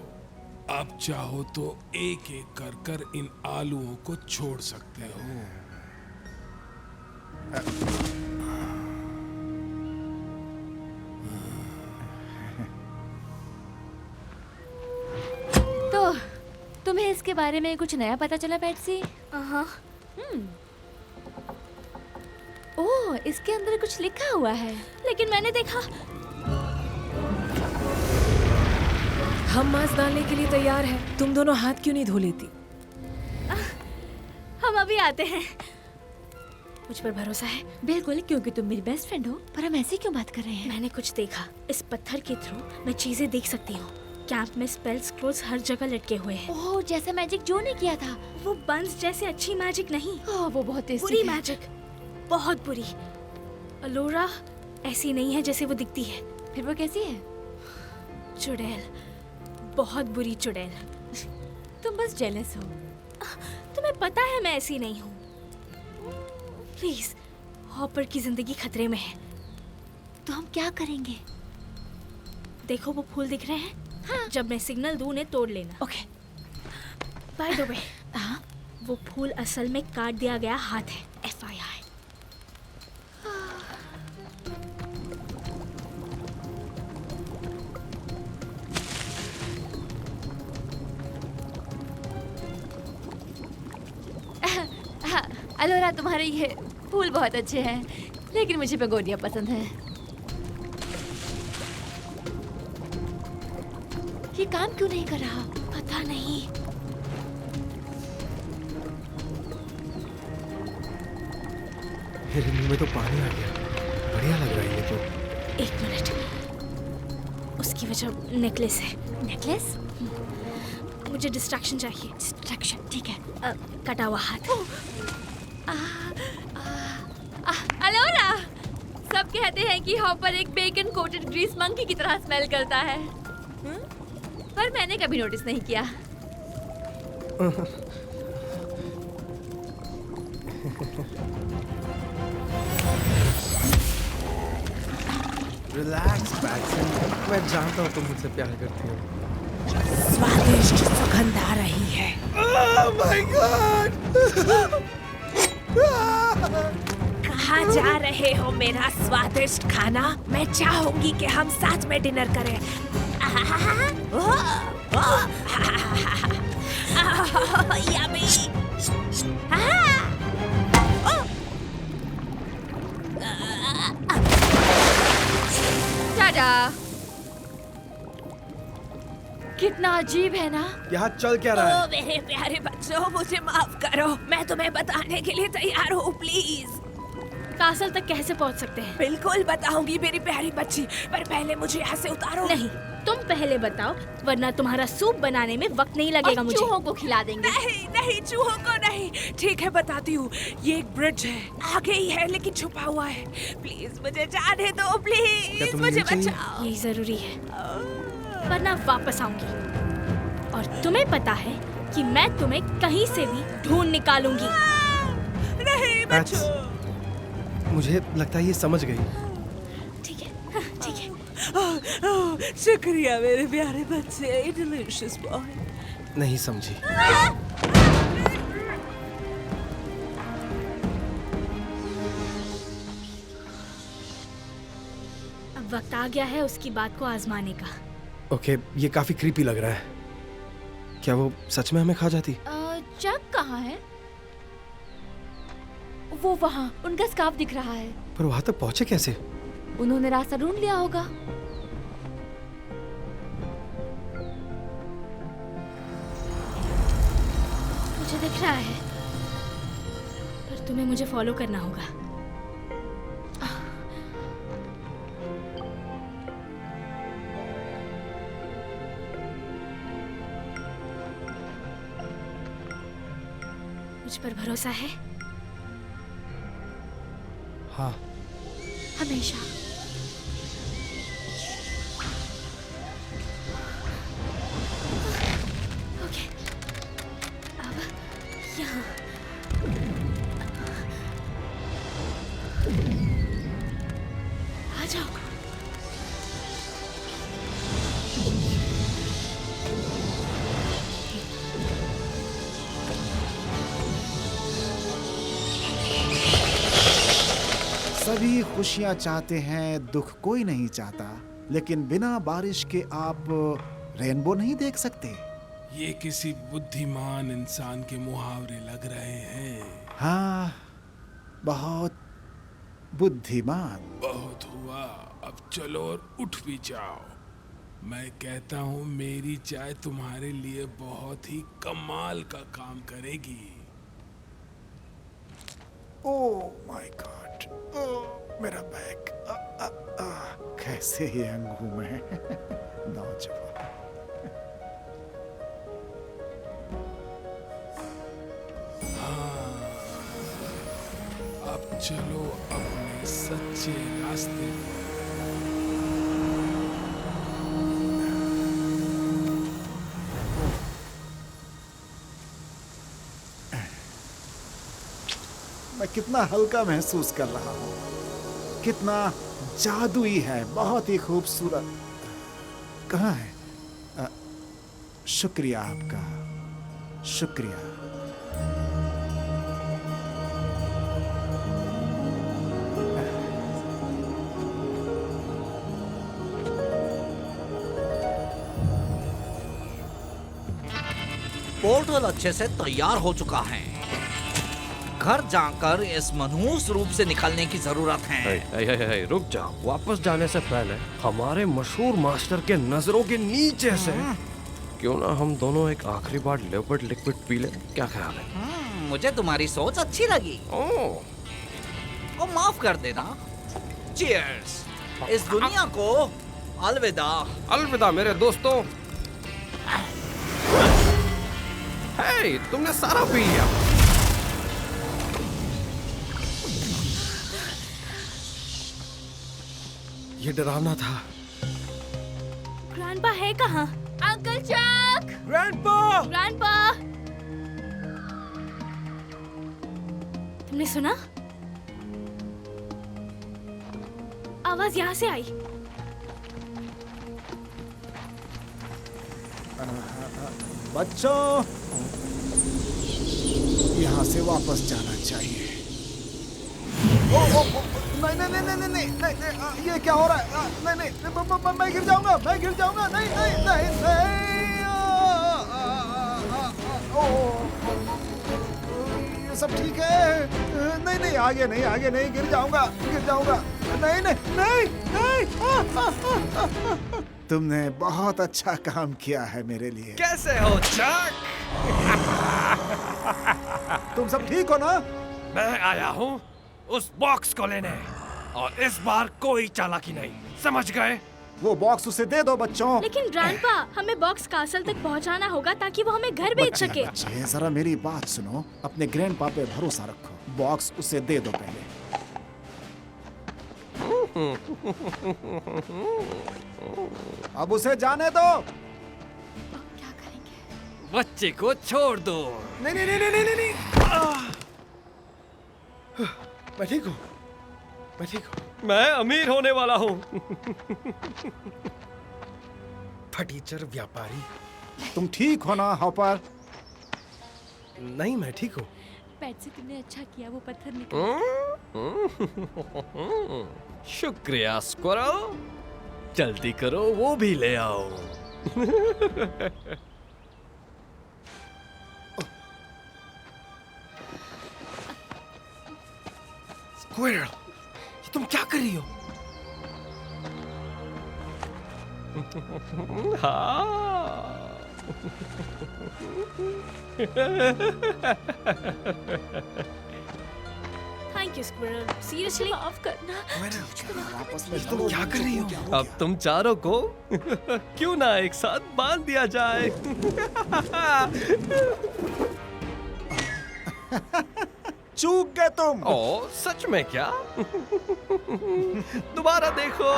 अब चाहो तो एक एक कर कर इन आलुओं को छोड़ सकते हो। तो तुम्हें इसके बारे में कुछ नया पता चला पैट्सी? हाँ। ओह, इसके अंदर कुछ लिखा हुआ है। लेकिन मैंने देखा। हम मांस डालने के लिए तैयार हैं। तुम दोनों हाथ क्यों नहीं धो लेती? हम अभी आते हैं। मुझ पर भरोसा है? बिल्कुल, क्योंकि तुम मेरी बेस्ट फ्रेंड हो। पर हम ऐसे क्यों बात कर रहे हैं? मैंने कुछ देखा। इस पत्थर के थ्रू मैं चीजें देख सकती हूँ। कैंप में स्पेल स्क्रोल्स हर जगह लटके हुए हैं। ओह, जैसा मैजिक जो ने किया था। वो बंस जैसे अच्छी मैजिक नहीं, ओह, वो बहुत टेस्टी बुरी है। मैजिक, बहुत बुरी। अलोरा ऐसी नहीं है जैसे वो दिखती है। फिर वो कैसी है? चुड़ैल, बहुत बुरी चुड़ैल। तुम बस जेलस हो। तुम्हें पता है मैं ऐसी नहीं हूँ। प्लीज, हॉपर की जिंदगी खतरे में है। तो हम क्या करेंगे? देखो वो फूल दिख रहे हैं? हाँ। जब मैं सिग्नल दूं उन्हें तोड़ लेना। ओके। बाय द वे, हाँ? वो फूल असल में काट दिया गया हाथ है। FYI। हाँ, अलोरा, तुम्हारे ये फूल बहुत अच्छे हैं, लेकिन मुझे बेगोनिया पसंद है। ये काम क्यों नहीं कर रहा? पता नहीं। मेरे मुंह में तो पानी आ गया। बढ़िया लग रहा है ये तो। 1 मिनट। उसकी वजह नेकलेस है। नेकलेस? मुझे डिस्ट्रैक्शन चाहिए। डिस्ट्रैक्शन, ठीक है। कटा हुआ हाथ। अलोरा, सब कहते हैं कि हॉपर एक बेकन कोटेड ग्रीस मंकी की तरह स्मेल करता है। पर मैंने कभी नोटिस नहीं किया। रिलैक्स पैटसन, मैं जानता हूँ तुम मुझसे प्यार करती हो। स्वादिष्ट सुगंध आ रही है। Oh my God! कहाँ जा रहे हो मेरा स्वादिष्ट खाना? मैं चाहूंगी कि हम साथ में डिनर करें। यम्मी। टाटा। कितना अजीब है ना? यहाँ चल क्या रहा है? ओ मेरे प्यारे बच्चों, मुझे माफ करो। मैं तुम्हें बताने के लिए तैयार हूँ। प्लीज, कासल तक कैसे पहुँच सकते हैं? बिल्कुल बताऊंगी मेरी प्यारी बच्ची, पर पहले मुझे यहाँ से उतारो। नहीं, तुम पहले बताओ, वरना तुम्हारा सूप बनाने में वक्त नहीं लगेगा। मुझे चूहों को खिला देंगे। नहीं नहीं, चूहों को नहीं। ठीक है, बताती हूँ। ये एक ब्रिज है, आगे ही है लेकिन छुपा हुआ है। प्लीज मुझे जाने दो। क्या प्लीज तुम्हें मुझे नहीं चाहिए? बचाओ। यही जरूरी है, वरना वापस आऊंगी और तुम्हें पता है कि मैं तुम्हें कहीं से भी ढूंढ निकालूंगी। नहीं पैट्स, मुझे लगता है ये समझ गई। ठीक है, ठीक है। शुक्रिया मेरे प्यारे बच्चे, डिलीशियस बॉय। नहीं समझी। अब वक्त आ गया है उसकी बात को आजमाने का। ओके, ये काफी क्रीपी लग रहा है। क्या वो सच में हमें खा जाती? चक कहाँ है? वो वहाँ, उनका स्कार्फ दिख रहा है। पर वहां तक पहुंचे कैसे? उन्होंने रास्ता ढूंढ लिया होगा। मुझे दिख रहा है, पर तुम्हें मुझे फॉलो करना होगा। मुझ पर भरोसा है? हाँ। हमेशा। ओके, अब यहाँ। आ जाओ। सभी खुशियां चाहते हैं, दुख कोई नहीं चाहता, लेकिन बिना बारिश के आप रेनबो नहीं देख सकते। ये किसी बुद्धिमान इंसान के मुहावरे लग रहे हैं। हाँ, बहुत बुद्धिमान। बहुत हुआ, अब चलो और उठ भी जाओ। मैं कहता हूँ मेरी चाय तुम्हारे लिए बहुत ही कमाल का काम करेगी। ओह माय गॉड, मेरा बैग। कैसे यंग हूं मैं। नौजवान। हाँ, अब चलो अपने सच्चे रास्ते पर। मैं कितना हल्का महसूस कर रहा हूँ, कितना जादुई है, बहुत ही खूबसूरत। कहाँ है? शुक्रिया आपका, शुक्रिया। पोर्टल अच्छे से तैयार हो चुका है। घर जाकर इस मनहूस रूप से निकलने की जरूरत है। रुक जाओ। वापस जाने से पहले हमारे मशहूर मास्टर के नजरों के नीचे से क्यों ना हम दोनों एक आखिरी बार लेपर्ड लिक्विड पी लें? क्या ख्याल है? मुझे तुम्हारी सोच अच्छी लगी। ओ माफ कर देना। चीयर्स। इस दुनिया को अलविदा। अलविदा मेरे दोस्तों। हे, तुमने सारा पी लिया। ये डरावना था। ग्रैंडपा है कहाँ? अंकल चक! ग्रैंडपा! ग्रैंडपा! तुमने सुना? आवाज यहाँ से आई। बच्चों, यहाँ से वापस जाना चाहिए। नहीं नहीं नहीं नहीं नहीं नहीं, ये क्या हो रहा है? नहीं नहीं, मैं गिर जाऊंगा, मैं गिर जाऊंगा। नहीं नहीं नहीं नहीं, ये सब ठीक है? नहीं नहीं, आगे नहीं, आगे नहीं, गिर जाऊंगा, गिर जाऊंगा। नहीं नहीं नहीं नहीं। तुमने बहुत अच्छा काम किया है मेरे लिए। कैसे हो चक? तुम सब ठीक हो ना? मैं आया हूँ उस बॉक्स को लेने, और इस बार कोई चालाकी नहीं, समझ गए? वो बॉक्स उसे दे दो बच्चों। लेकिन ग्रैंडपा, हमें बॉक्स कासल तक पहुंचाना होगा ताकि वो हमें घर भेज सके। बच्चे, जरा मेरी बात सुनो, अपने ग्रैंडपा पे भरोसा रखो। बॉक्स उसे दे दो पहले। अब उसे जाने दो। क्या करेंगे? बच्चे को छोड़ दो। नहीं नहीं नहीं नहीं नहीं नहीं। मैं ठीक हूँ, मैं ठीक हूँ। मैं अमीर होने वाला हूँ। फटीचर व्यापारी। तुम ठीक हो ना हॉपर? नहीं, मैं ठीक हूँ। पैट से तुमने अच्छा किया, वो पत्थर निकाला। शुक्रिया स्क्वायरल। जल्दी करो, वो भी ले आओ। स्क्वायरल, ये तुम क्या कर रही हो? Thank you squirrel. सीरियसली माफ करना। वापस में तुम क्या कर रही हो? अब तुम चारों को क्यों ना एक साथ बांध दिया जाए? चूक गए तुम। ओ, सच में क्या? दोबारा देखो।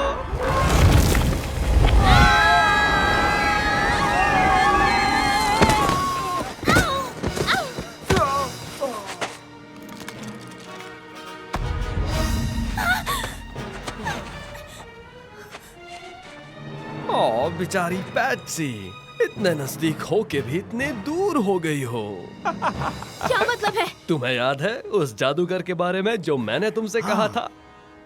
ओ, बेचारी पैट्सी, इतने नजदीक हो के भी इतने दूर हो गई हो। क्या मतलब है? तुम्हें याद है उस जादूगर के बारे में जो मैंने तुमसे कहा था?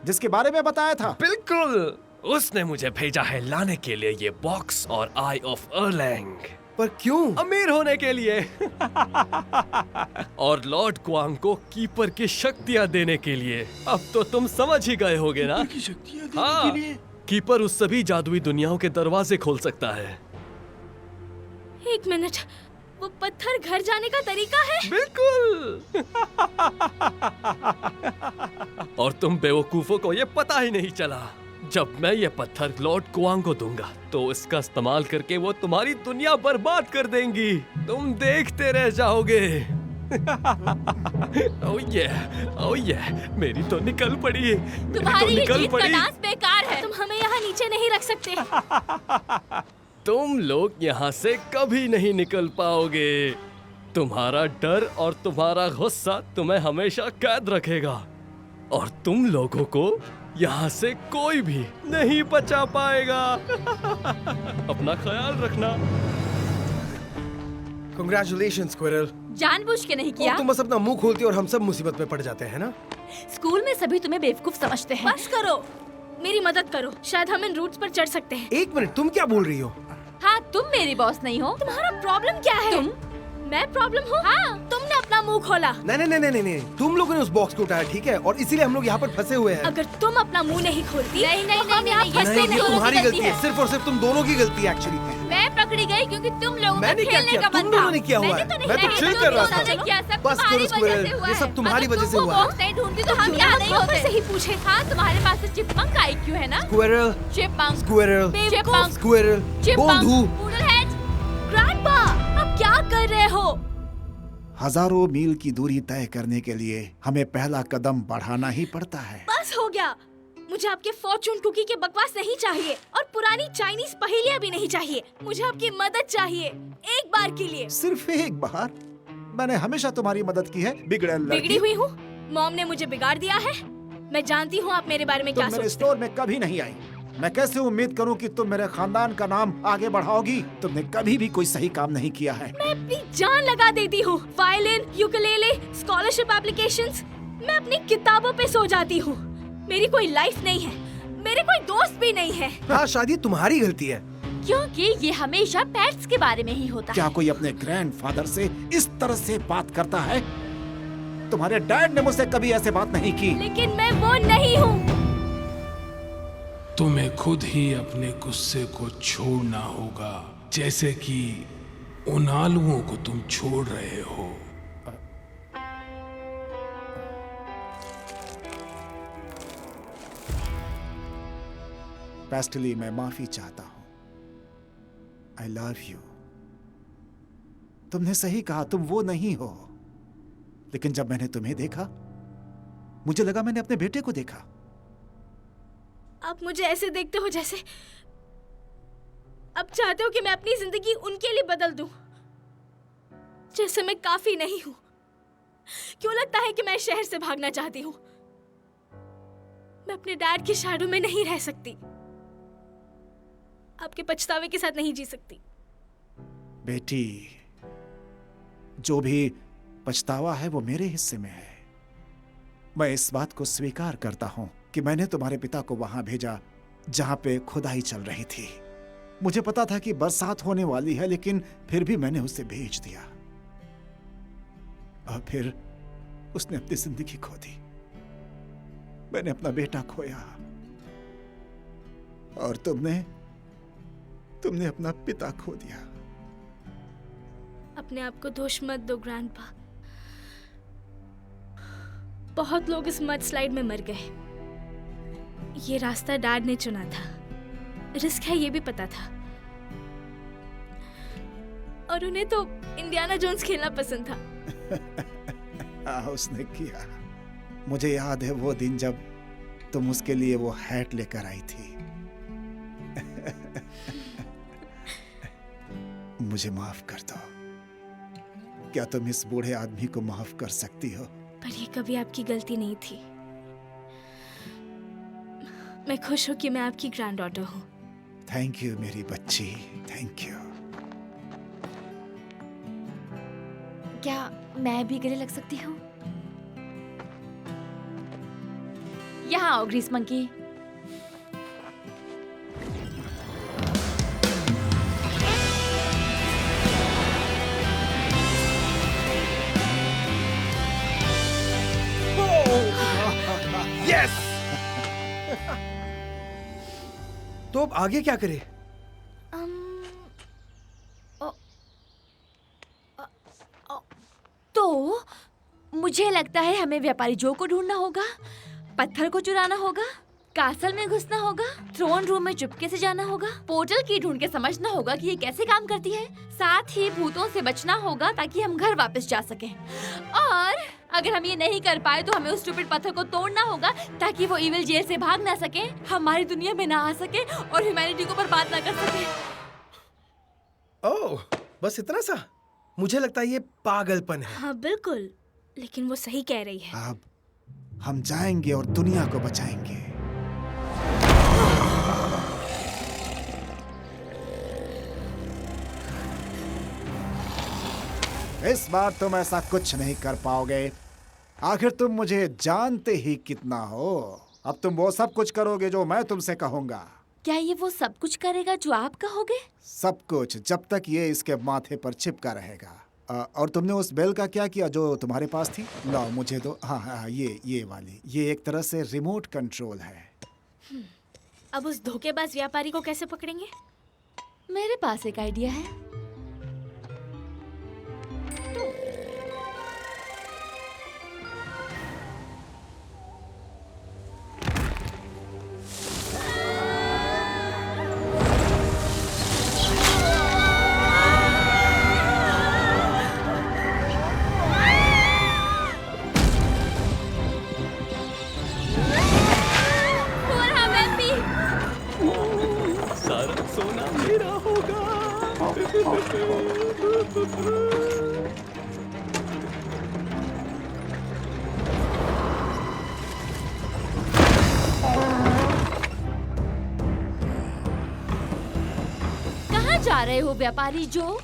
जिसके बारे में बताया था? बिल्कुल, उसने मुझे भेजा है लाने के लिए ये बॉक्स और आई ऑफ अर्लैंग। पर क्यों? अमीर होने के लिए। और लॉर्ड क्वांग को कीपर की शक्तियां देने के लिए। अब तो तुम समझ ही गए होगे ना? की शक्तियां देने हाँ, के लिए? कीपर उस सभी जादुई दुनियाओं के दरवाजे खोल सकता है। एक मिनट, वो पत्थर घर जाने का तरीका है? बिल्कुल। और तुम बेवकूफों को ये पता ही नहीं चला। जब मैं ये पत्थर लॉर्ड कुआंग को दूंगा तो इसका इस्तेमाल करके वो तुम्हारी दुनिया बर्बाद कर देंगी। तुम देखते रह जाओगे। ओह ये, मेरी तो निकल पड़ी। तुम्हारी ये जीत का डांस बेकार है। तुम हमें यहाँ नीचे नहीं रख सकते। तुम लोग यहाँ से कभी नहीं निकल पाओगे। तुम्हारा डर और तुम्हारा गुस्सा तुम्हें हमेशा कैद रखेगा और तुम लोगों को यहाँ से कोई भी नहीं बचा पाएगा। अपना ख्याल रखना। Congratulations, squirrel. जानबूझ के नहीं किया। तुम बस अपना मुंह खोलती हो और हम सब मुसीबत में पड़ जाते हैं ना। स्कूल में सभी तुम्हें बेवकूफ समझते हैं। बस करो, मेरी मदद करो, शायद हम इन रूट्स पर चढ़ सकते हैं। एक मिनट, तुम क्या बोल रही हो? हाँ, तुम मेरी बॉस नहीं हो। तुम्हारा प्रॉब्लम क्या है? मैं प्रॉब्लम हूँ? हाँ, तुमने अपना मुंह खोला। नहीं, तुम लोगों ने उस बॉक्स को उठाया, ठीक है? और इसीलिए हम लोग यहाँ पर फंसे हुए हैं। अगर तुम अपना मुंह नहीं खोलती, नहीं, तो हम यहाँ फंसे नहीं, नहीं। तुम्हारी गलती है, सिर्फ और सिर्फ तुम दोनों की गलती है एक्चुअली। मैं पकड़ी गई क्योंकि तुम लोगों का मैंने क्या खेलने किया? का मन तुम था। लोगों ने किया हुआ है। मैं तो चिल कर रहा था। बस करो स्क्विरल, ये सब तुम्हारी वजह से हुआ है। बॉक्स नहीं ढूंढती तो हम यहाँ नहीं होते। से ही पूछे। हाँ, तुम्हारे पास तो चिपमंक का IQ है ना? Squirrel, chipmunk, squirrel, chipmunk, squirrel, बोंधू। पूडलहेड। ग्रैंडपा, आप क्या कर रहे हो? हजारों मील की दूरी तय करने के लिए हमें पहला कदम बढ़ाना ही पड़ता है। बस हो गया, मुझे आपके फॉर्चून कुकी के बकवास नहीं चाहिए और पुरानी चाइनीज पहेलियां भी नहीं चाहिए। मुझे आपकी मदद चाहिए, एक बार के लिए। सिर्फ एक बार? मैंने हमेशा तुम्हारी मदद की है, बिगड़ैल लड़की। बिगड़ी हुई हूँ? मॉम ने मुझे बिगाड़ दिया है। मैं जानती हूँ आप मेरे बारे में क्या तुम मेरे सोचते हो। स्टोर में कभी नहीं आई। मैं कैसे उम्मीद करूं कि तुम मेरे खानदान का नाम आगे बढ़ाओगी? तुमने कभी भी कोई सही काम नहीं किया है। मैं अपनी जान लगा देती हूँ। वायलिन, यूकेलेले, स्कॉलरशिप एप्लीकेशंस, मैं अपनी किताबों पे सो जाती हूँ। मेरी कोई लाइफ नहीं है, मेरे कोई दोस्त भी नहीं है। हाँ, शादी तुम्हारी गलती है। क्योंकि ये हमेशा पेट्स के बारे में ही होता क्या है। कोई अपने ग्रैंडफादर से इस तरह से बात करता है? तुम्हारे डैड ने मुझसे कभी ऐसे बात नहीं की। लेकिन मैं वो नहीं हूँ। तुम्हें खुद ही अपने गुस्से को छोड़ना होगा, जैसे कि उन आलुओं को तुम छोड़ रहे हो। पेस्टली, मैं माफी चाहता हूँ। I love you. तुमने सही कहा, तुम वो नहीं हो। लेकिन जब मैंने तुम्हें देखा, मुझे लगा मैंने अपने बेटे को देखा। आप मुझे ऐसे देखते हो जैसे अब चाहते हो कि मैं अपनी जिंदगी उनके लिए बदल दूं, जैसे मैं काफी नहीं हूं। क्यों लगता है कि मैं शहर से भागना चाहती हूँ? मैं अपने डैड के शैडो में नहीं रह सकती, आपके पछतावे के साथ नहीं जी सकती। बेटी, जो भी पछतावा है वो मेरे हिस्से में है। मैं इस बात को स्वीकार करता हूं कि मैंने तुम्हारे पिता को वहां भेजा जहां पे खुदाई चल रही थी। मुझे पता था कि बरसात होने वाली है, लेकिन फिर भी मैंने उसे भेज दिया। और फिर उसने अपनी जिंदगी खो दी। मैंने अपना बेटा खोया और तुमने अपना पिता खो दिया। अपने आप को दोष मत दो ग्रैंडपा। बहुत लोग इस मड स्लाइड में मर गए। ये रास्ता डैड ने चुना था, रिस्क है ये भी पता था। और उन्हें तो इंडियाना जोन्स खेलना पसंद था। हाँ, उसने किया। मुझे याद है वो दिन जब तुम उसके लिए वो हैट लेकर आई थी। मुझे माफ कर दो। क्या तुम इस बूढ़े आदमी को माफ कर सकती हो? पर ये कभी आपकी गलती नहीं थी। मैं खुश हूँ कि मैं आपकी ग्रैंड डॉटर हूँ। थैंक यू मेरी बच्ची, थैंक यू। क्या मैं भी गले लग सकती हूँ? यहाँ आओ ग्रीस मंकी। यस! तो अब आगे क्या करें? तो मुझे लगता है हमें व्यापारी जो को ढूंढना होगा, पत्थर को चुराना होगा, कासल में घुसना होगा, थ्रोन रूम में चुपके से जाना होगा, पोर्टल की ढूंढ के समझना होगा कि ये कैसे काम करती है, साथ ही भूतों से बचना होगा ताकि हम घर वापस जा सकें। और अगर हम ये नहीं कर पाए तो हमें उस स्टूपिड पत्थर को तोड़ना होगा ताकि वो इविल जेल से भाग ना सके, हमारी दुनिया में ना आ सके और ह्यूमैनिटी को बर्बाद ना कर सके। ओह, बस इतना सा? मुझे लगता है ये पागलपन है। हाँ बिल्कुल, लेकिन वो सही कह रही है। अब हम जाएंगे और दुनिया को बचाएंगे। इस बार तुम ऐसा कुछ नहीं कर पाओगे। आखिर तुम मुझे जानते ही कितना हो। अब तुम वो सब कुछ करोगे जो मैं तुमसे कहूंगा। क्या ये वो सब कुछ करेगा जो आप कहोगे? सब कुछ, जब तक ये इसके माथे पर चिपका रहेगा। और तुमने उस बेल का क्या किया जो तुम्हारे पास थी? लाओ मुझे दो। हाँ हाँ, ये वाली। ये एक तरह से रिमोट कंट्रोल है। अब उस धोखेबाज व्यापारी को कैसे पकड़ेंगे? मेरे पास एक आइडिया है। सारा सोना मेरा होगा। कहाँ जा रहे हो व्यापारी जो?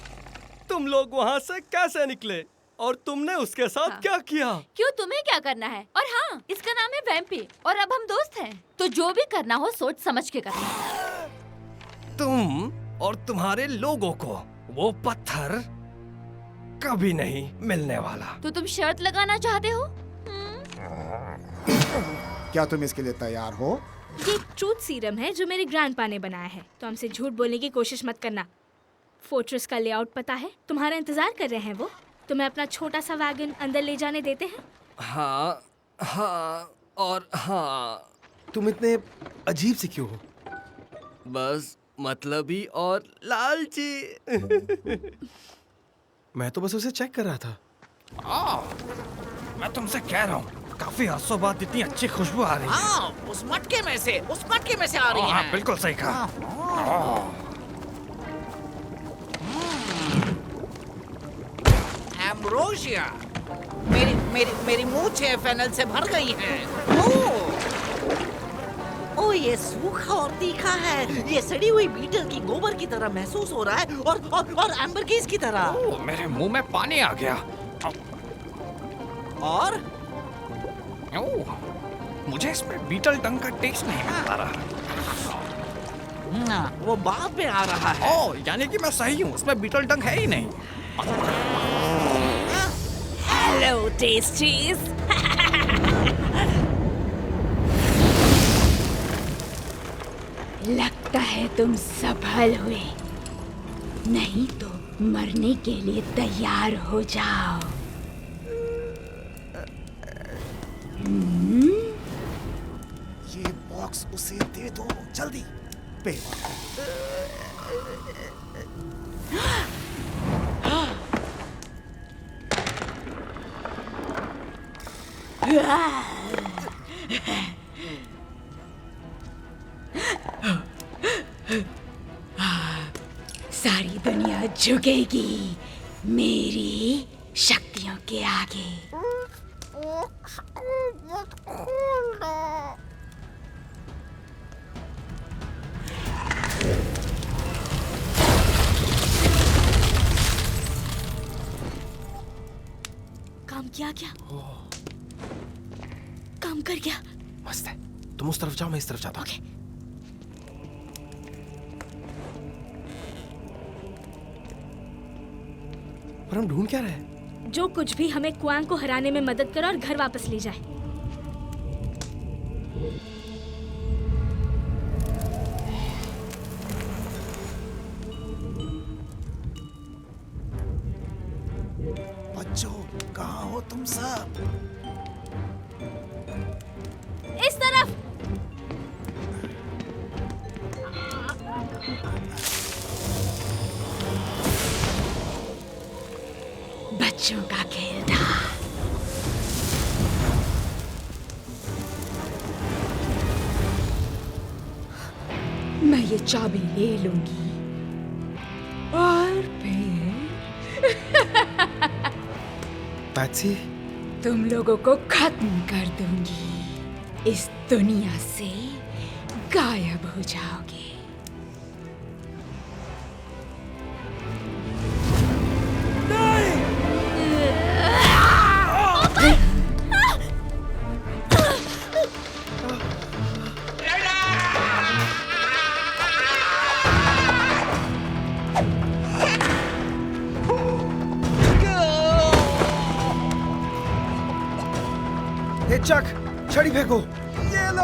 तुम लोग वहाँ से कैसे निकले और तुमने उसके साथ क्या किया? क्यों, तुम्हें क्या करना है? और हाँ, इसका नाम है वैम्पी और अब हम दोस्त हैं। तो जो भी करना हो सोच समझ के करना। तुम और तुम्हारे लोगों को वो पत्थर कभी नहीं मिलने वाला। तो तुम शर्त लगाना चाहते हो? क्या तुम इसके लिए तैयार हो? ये ट्रूथ सीरम है जो मेरे ग्रैंडपा ने बनाया है, तो हमसे झूठ बोलने की कोशिश मत करना। फोर्ट्रेस का लेआउट पता है, तुम्हारा इंतजार कर रहे हैं वो। तुम्हें अपना छोटा सा वैगन अंदर ले जाने देते हैं? हाँ हाँ और हाँ। तुम इतने अजीब से क्यों हो? बस मतलबी और लालची। मैं तो बस उसे चेक कर रहा था। मैं तुमसे कह रहा हूँ, काफी अरसों बाद इतनी अच्छी खुशबू आ रही है। हाँ, उस मटके में से आ रही हाँ, है। बिल्कुल सही कहा। एम्ब्रोसिया, मेरी मूंछें फेनल से भर गई हैं। ओह, ये सूखा और तीखा है। ये सड़ी हुई बीटल की गोबर की तरह महसूस हो रहा है और एम्बरकीस की तरह। ओह, मेरे मुंह में पानी आ गया। और ओह, मुझे इसमें बीटल डंग का टेस्ट नहीं मिल पा रहा। वो बाद में आ रहा है। ओह, यानी कि मैं सही हूँ, उसमें बीटल डंग है ही नहीं। हेलो टेस्टीज। लगता है तुम सफल हुए, नहीं तो मरने के लिए तैयार हो जाओ। ये बॉक्स उसे दे दो जल्दी। पे सारी दुनिया झुकेगी मेरी शक्तियों के आगे। काम किया क्या? काम कर गया। मस्त है। तुम उस तरफ जाओ, मैं इस तरफ जाता हूँ। ओके। पर हम ढूंढ क्या रहे हैं? जो कुछ भी हमें क्वांग को हराने में मदद करे और घर वापस ले जाए। बच्चों, कहाँ हो तुम सब? इस तरफ। बच्चों का खेल था। मैं ये चाबी ले लूंगी और फिर पैट्सी, तुम लोगों को खत्म कर दूंगी। इस दुनिया से गायब हो जाओगे। हे चक, छड़ी फेंको। ये लो।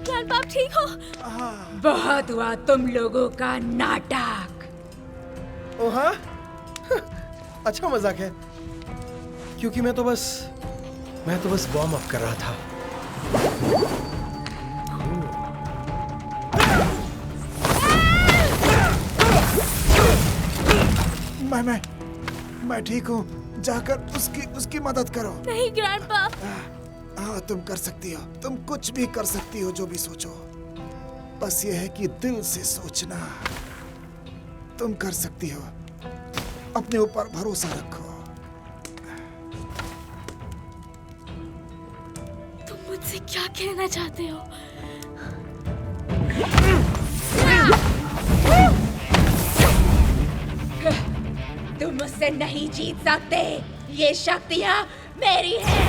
ग्रैंडपा, आप ठीक हो? बहुत हुआ तुम लोगों का नाटक। ओ हाँ? अच्छा मजाक है, क्योंकि मैं तो बस वार्म अप कर रहा था। मैं ठीक हूँ। जाकर उसकी मदद करो। नहीं ग्रैंडपा। हाँ, तुम कर सकती हो। तुम कुछ भी कर सकती हो, जो भी सोचो। बस ये है कि दिल से सोचना। तुम कर सकती हो। अपने ऊपर भरोसा रखो। तुम मुझसे क्या कहना चाहते हो? तुम मुझसे नहीं जीत सकते। ये शक्तियाँ मेरी हैं।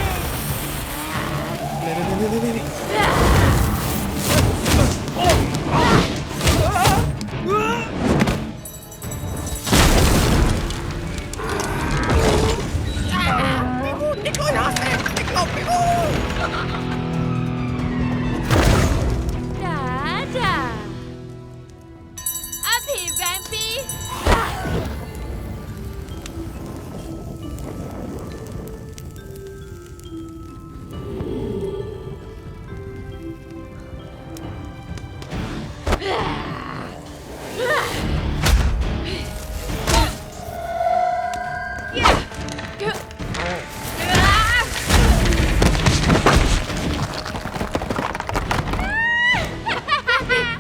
राजा, अभी वैम्पी।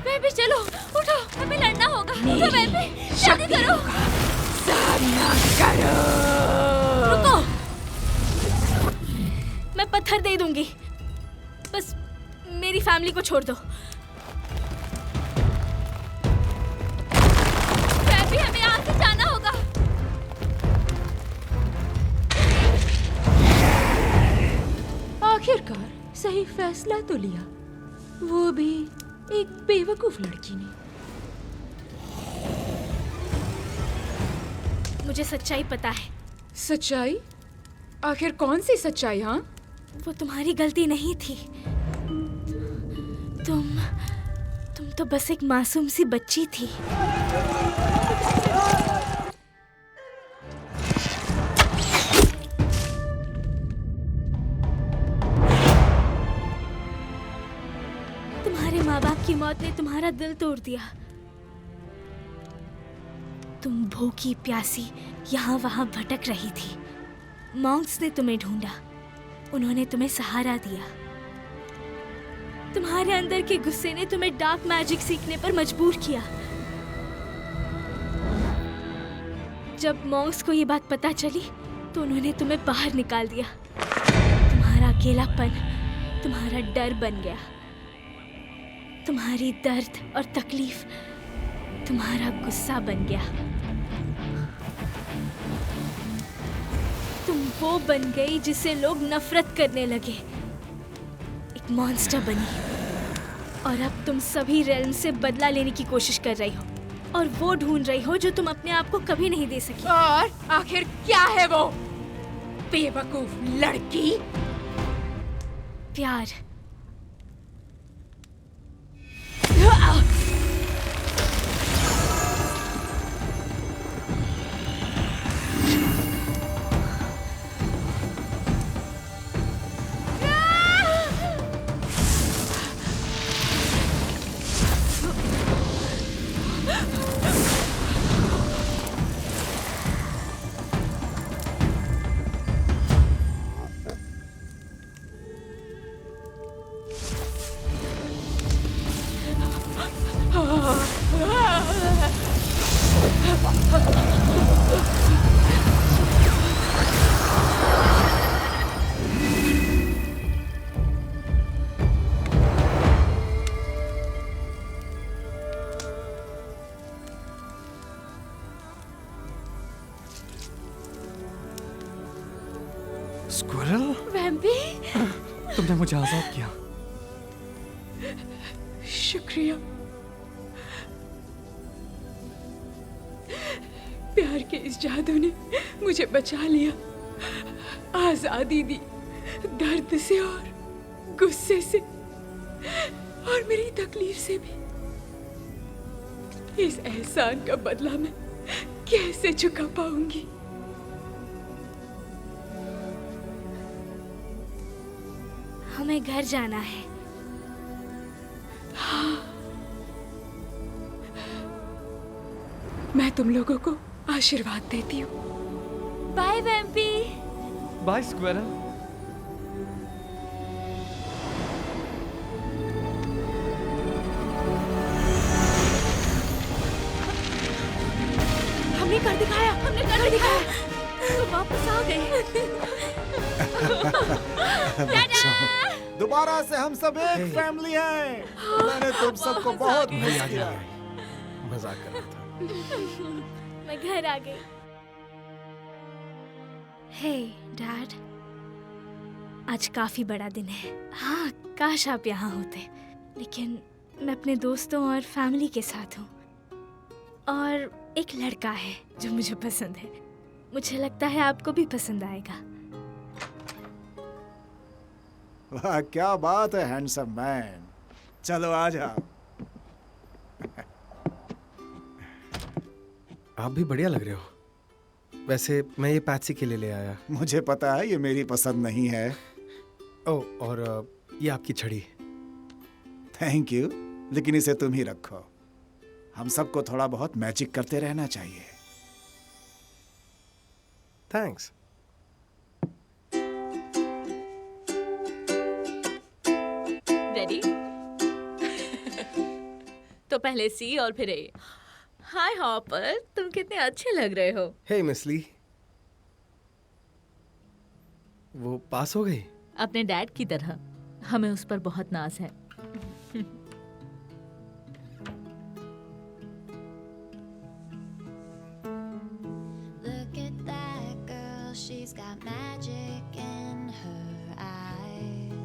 वैम्पी चलो, उठो, हमें लड़ना होगा। उठो वैम्पी, जल्दी करो। सामना करो। रुको, मैं पत्थर दे दूंगी। बस मेरी फैमिली को छोड़ दो। वैम्पी, हमें यहाँ से जाना होगा। आखिरकार सही फैसला तो लिया, वो भी एक बेवकूफ लड़की ने। मुझे सच्चाई पता है। सच्चाई? आखिर कौन सी सच्चाई? हाँ, वो तुम्हारी गलती नहीं थी। तुम तो बस एक मासूम सी बच्ची थी। तुम्हारे माँ बाप की मौत ने तुम्हारा दिल तोड़ दिया। तुम भूखी प्यासी यहाँ वहाँ भटक रही थी। मॉन्क्स ने तुम्हें ढूंढा, उन्होंने तुम्हें सहारा दिया। तुम्हारे अंदर के गुस्से ने तुम्हें डार्क मैजिक सीखने पर मजबूर किया। जब मॉन्क्स को ये बात पता चली तो उन्होंने तुम्हें बाहर निकाल दिया। तुम्हारा अकेलापन तुम्हारा डर बन गया। तुम्हारी दर्द और तकलीफ तुम्हारा गुस्सा बन गया। तुम वो बन गई जिससे लोग नफरत करने लगे। एक मॉन्स्टर बनी और अब तुम सभी रेल्म से बदला लेने की कोशिश कर रही हो और वो ढूंढ रही हो जो तुम अपने आप को कभी नहीं दे सकी। और आखिर क्या है वो बेवकूफ लड़की? प्यार। तुमने मुझे आजाद किया। शुक्रिया। प्यार के इस जादू ने मुझे बचा लिया, आजादी दी, दर्द से और गुस्से से और मेरी तकलीफ से भी। इस एहसान का बदला मैं कैसे चुका पाऊंगी? हमें घर जाना है। मैं तुम लोगों को आशीर्वाद देती हूँ। Bye Vampy. Bye squirrel. हमने कर दिखाया, हमने कर दिखाया। तो वापस आ गए। दोबारा से हम सब एक फैमिली हैं। मैंने तुम सबको बहुत मिस किया। मजाक कर रहा था। मैं घर आ गई। हे डैड, आज काफी बड़ा दिन है। हाँ, काश आप यहाँ होते, लेकिन मैं अपने दोस्तों और फैमिली के साथ हूँ। और एक लड़का है जो मुझे पसंद है। मुझे लगता है आपको भी पसंद आएगा। वाह, क्या बात है हैंडसम मैन। चलो आ जाओ। आप भी बढ़िया लग रहे हो। वैसे मैं ये पैट्सी के लिए ले आया। मुझे पता है ये मेरी पसंद नहीं है। ओह, और ये आपकी छड़ी। थैंक यू, लेकिन इसे तुम ही रखो। हम सबको थोड़ा बहुत मैजिक करते रहना चाहिए। थैंक्स। रेडी? तो पहले सी और फिर ए। हाय हॉपर, तुम कितने अच्छे लग रहे हो। हे मिस ली, वो पास हो गई? अपने डैड की तरह। हमें उस पर बहुत नाज है। Look at that girl, she's got magic in her eyes.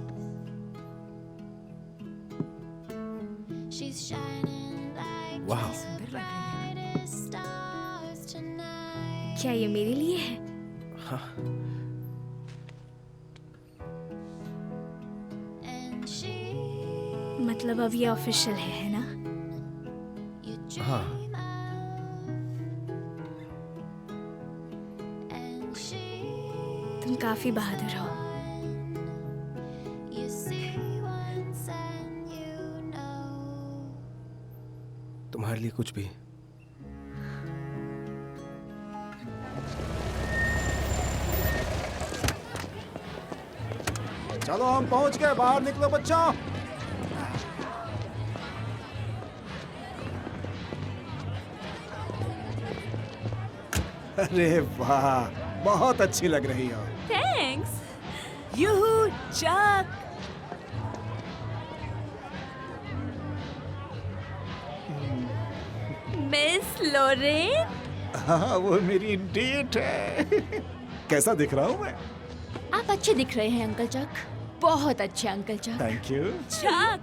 She's shining like Wow. the brightest stars tonight. क्या ये मेरे लिए है? हाँ। And she मतलब अब ये ऑफिशियल है ना? you हाँ। dream of. And she तुम काफी बहादुर हो। you see once and you know. तुम्हारे लिए कुछ भी। चलो हम पहुंच गए, बाहर निकलो बच्चों। अरे वाह, बहुत अच्छी लग रही हो। थैंक्स। यूहू, चक। मिस लोरेन। हाँ, वो मेरी डेट है। कैसा दिख रहा हूँ मैं? आप अच्छे दिख रहे हैं अंकल चक, बहुत अच्छे uncle Chuck. Thank you. Chuck.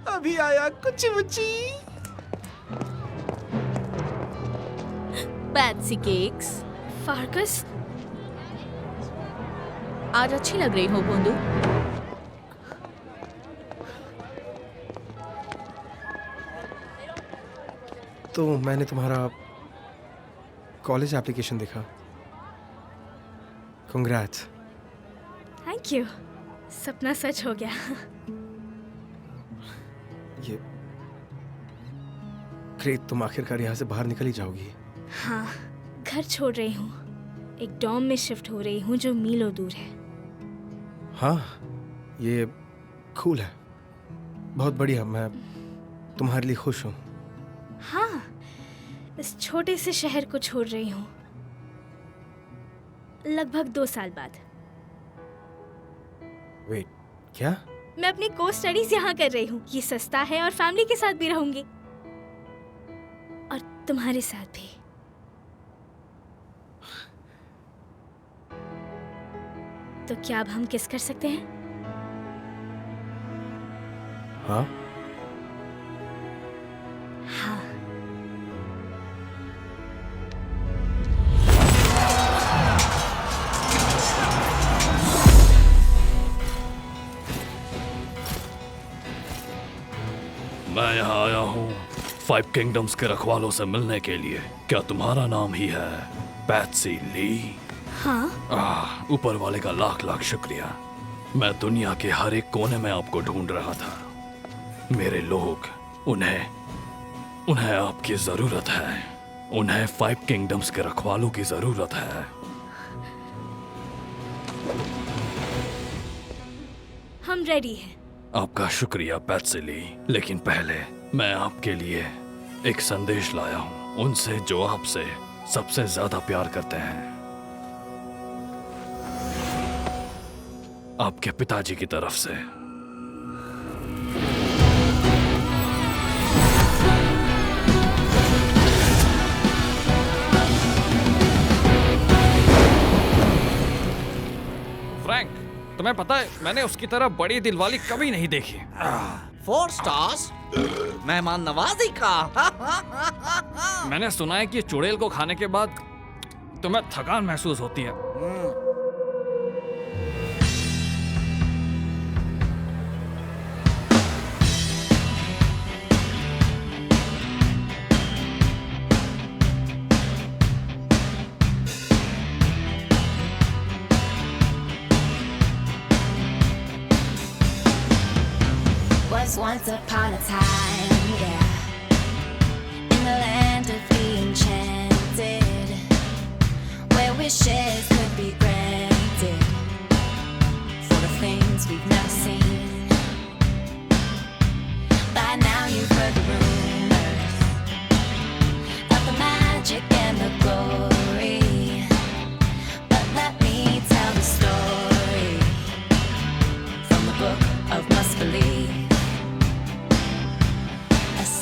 अभी आया कुछ मुची। Patsy cakes. फार्कस, आज अच्छी लग रही हो बोंदू। तो मैंने तुम्हारा कॉलेज एप्लीकेशन देखा। कंग्रेट्स। Thank you. सपना सच हो गया। ये ग्रेट, तुम आखिरकार यहाँ से बाहर निकल ही जाओगी। हाँ, घर छोड़ रही हूँ। एक डॉम में शिफ्ट हो रही हूँ जो मीलों दूर है। हाँ, ये कूल है, बहुत बढ़िया। मैं तुम्हारे लिए खुश हूँ। हाँ, इस छोटे से शहर को छोड़ रही हूँ लगभग 2 साल बाद। वेट, क्या? मैं अपनी कोर्स स्टडीज यहाँ कर रही हूँ। ये सस्ता है और फैमिली के साथ भी रहूंगी और तुम्हारे साथ भी। तो क्या अब हम किस कर सकते हैं? हाँ? हाँ। मैं यहाँ आया हूँ 5 किंगडम्स के रखवालों से मिलने के लिए। क्या तुम्हारा नाम ही है पैट्सी ली? हाँ। ऊपर वाले का लाख लाख शुक्रिया। मैं दुनिया के हर एक कोने में आपको ढूंढ रहा था। मेरे लोग, उन्हें आपकी जरूरत है। उन्हें 5 किंगडम्स के रखवालों की जरूरत है। हम रेडी हैं। आपका शुक्रिया पैट्सी ली, लेकिन पहले मैं आपके लिए एक संदेश लाया हूँ, उनसे जो आपसे सबसे ज्यादा प्यार करते हैं। आपके पिताजी की तरफ से। फ्रैंक, तुम्हें पता है मैंने उसकी तरह बड़ी दिलवाली कभी नहीं देखी। 4 स्टार्स? मेहमान नवाजी का। मैंने सुना है कि चुड़ैल को खाने के बाद तुम्हें थकान महसूस होती है। Was once upon a time, yeah, in the land of the enchanted, where wishes could be granted for the things we've never seen. By now you've heard the rumors of the magic and the glory, but let me tell the story from the book of must believe.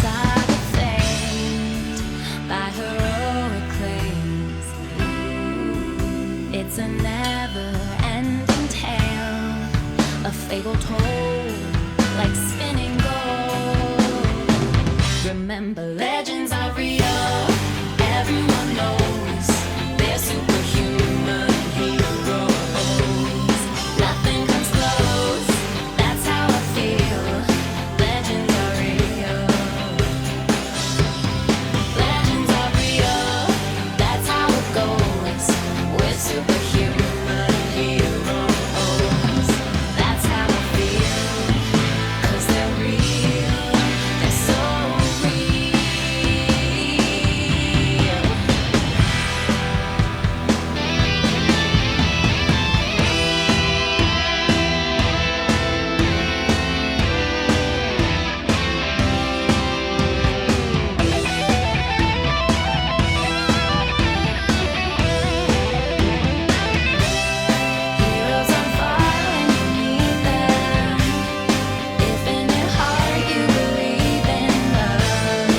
Saga famed by heroic claims. It's a never-ending tale, a fable told like spinning gold. Remember, legends are real. Everyone knows they're superhuman heroes. Nothing comes close. That's how I feel. Legends are real. Legends are real, that's how it goes. We're superhuman heroes. That's how I feel, 'cause they're real, they're so real. Heroes on fire when you need them. If in your heart you believe in love,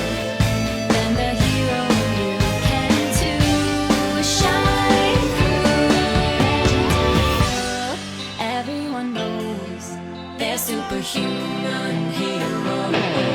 then the hero you can too shine through. Everyone knows they're superhuman heroes.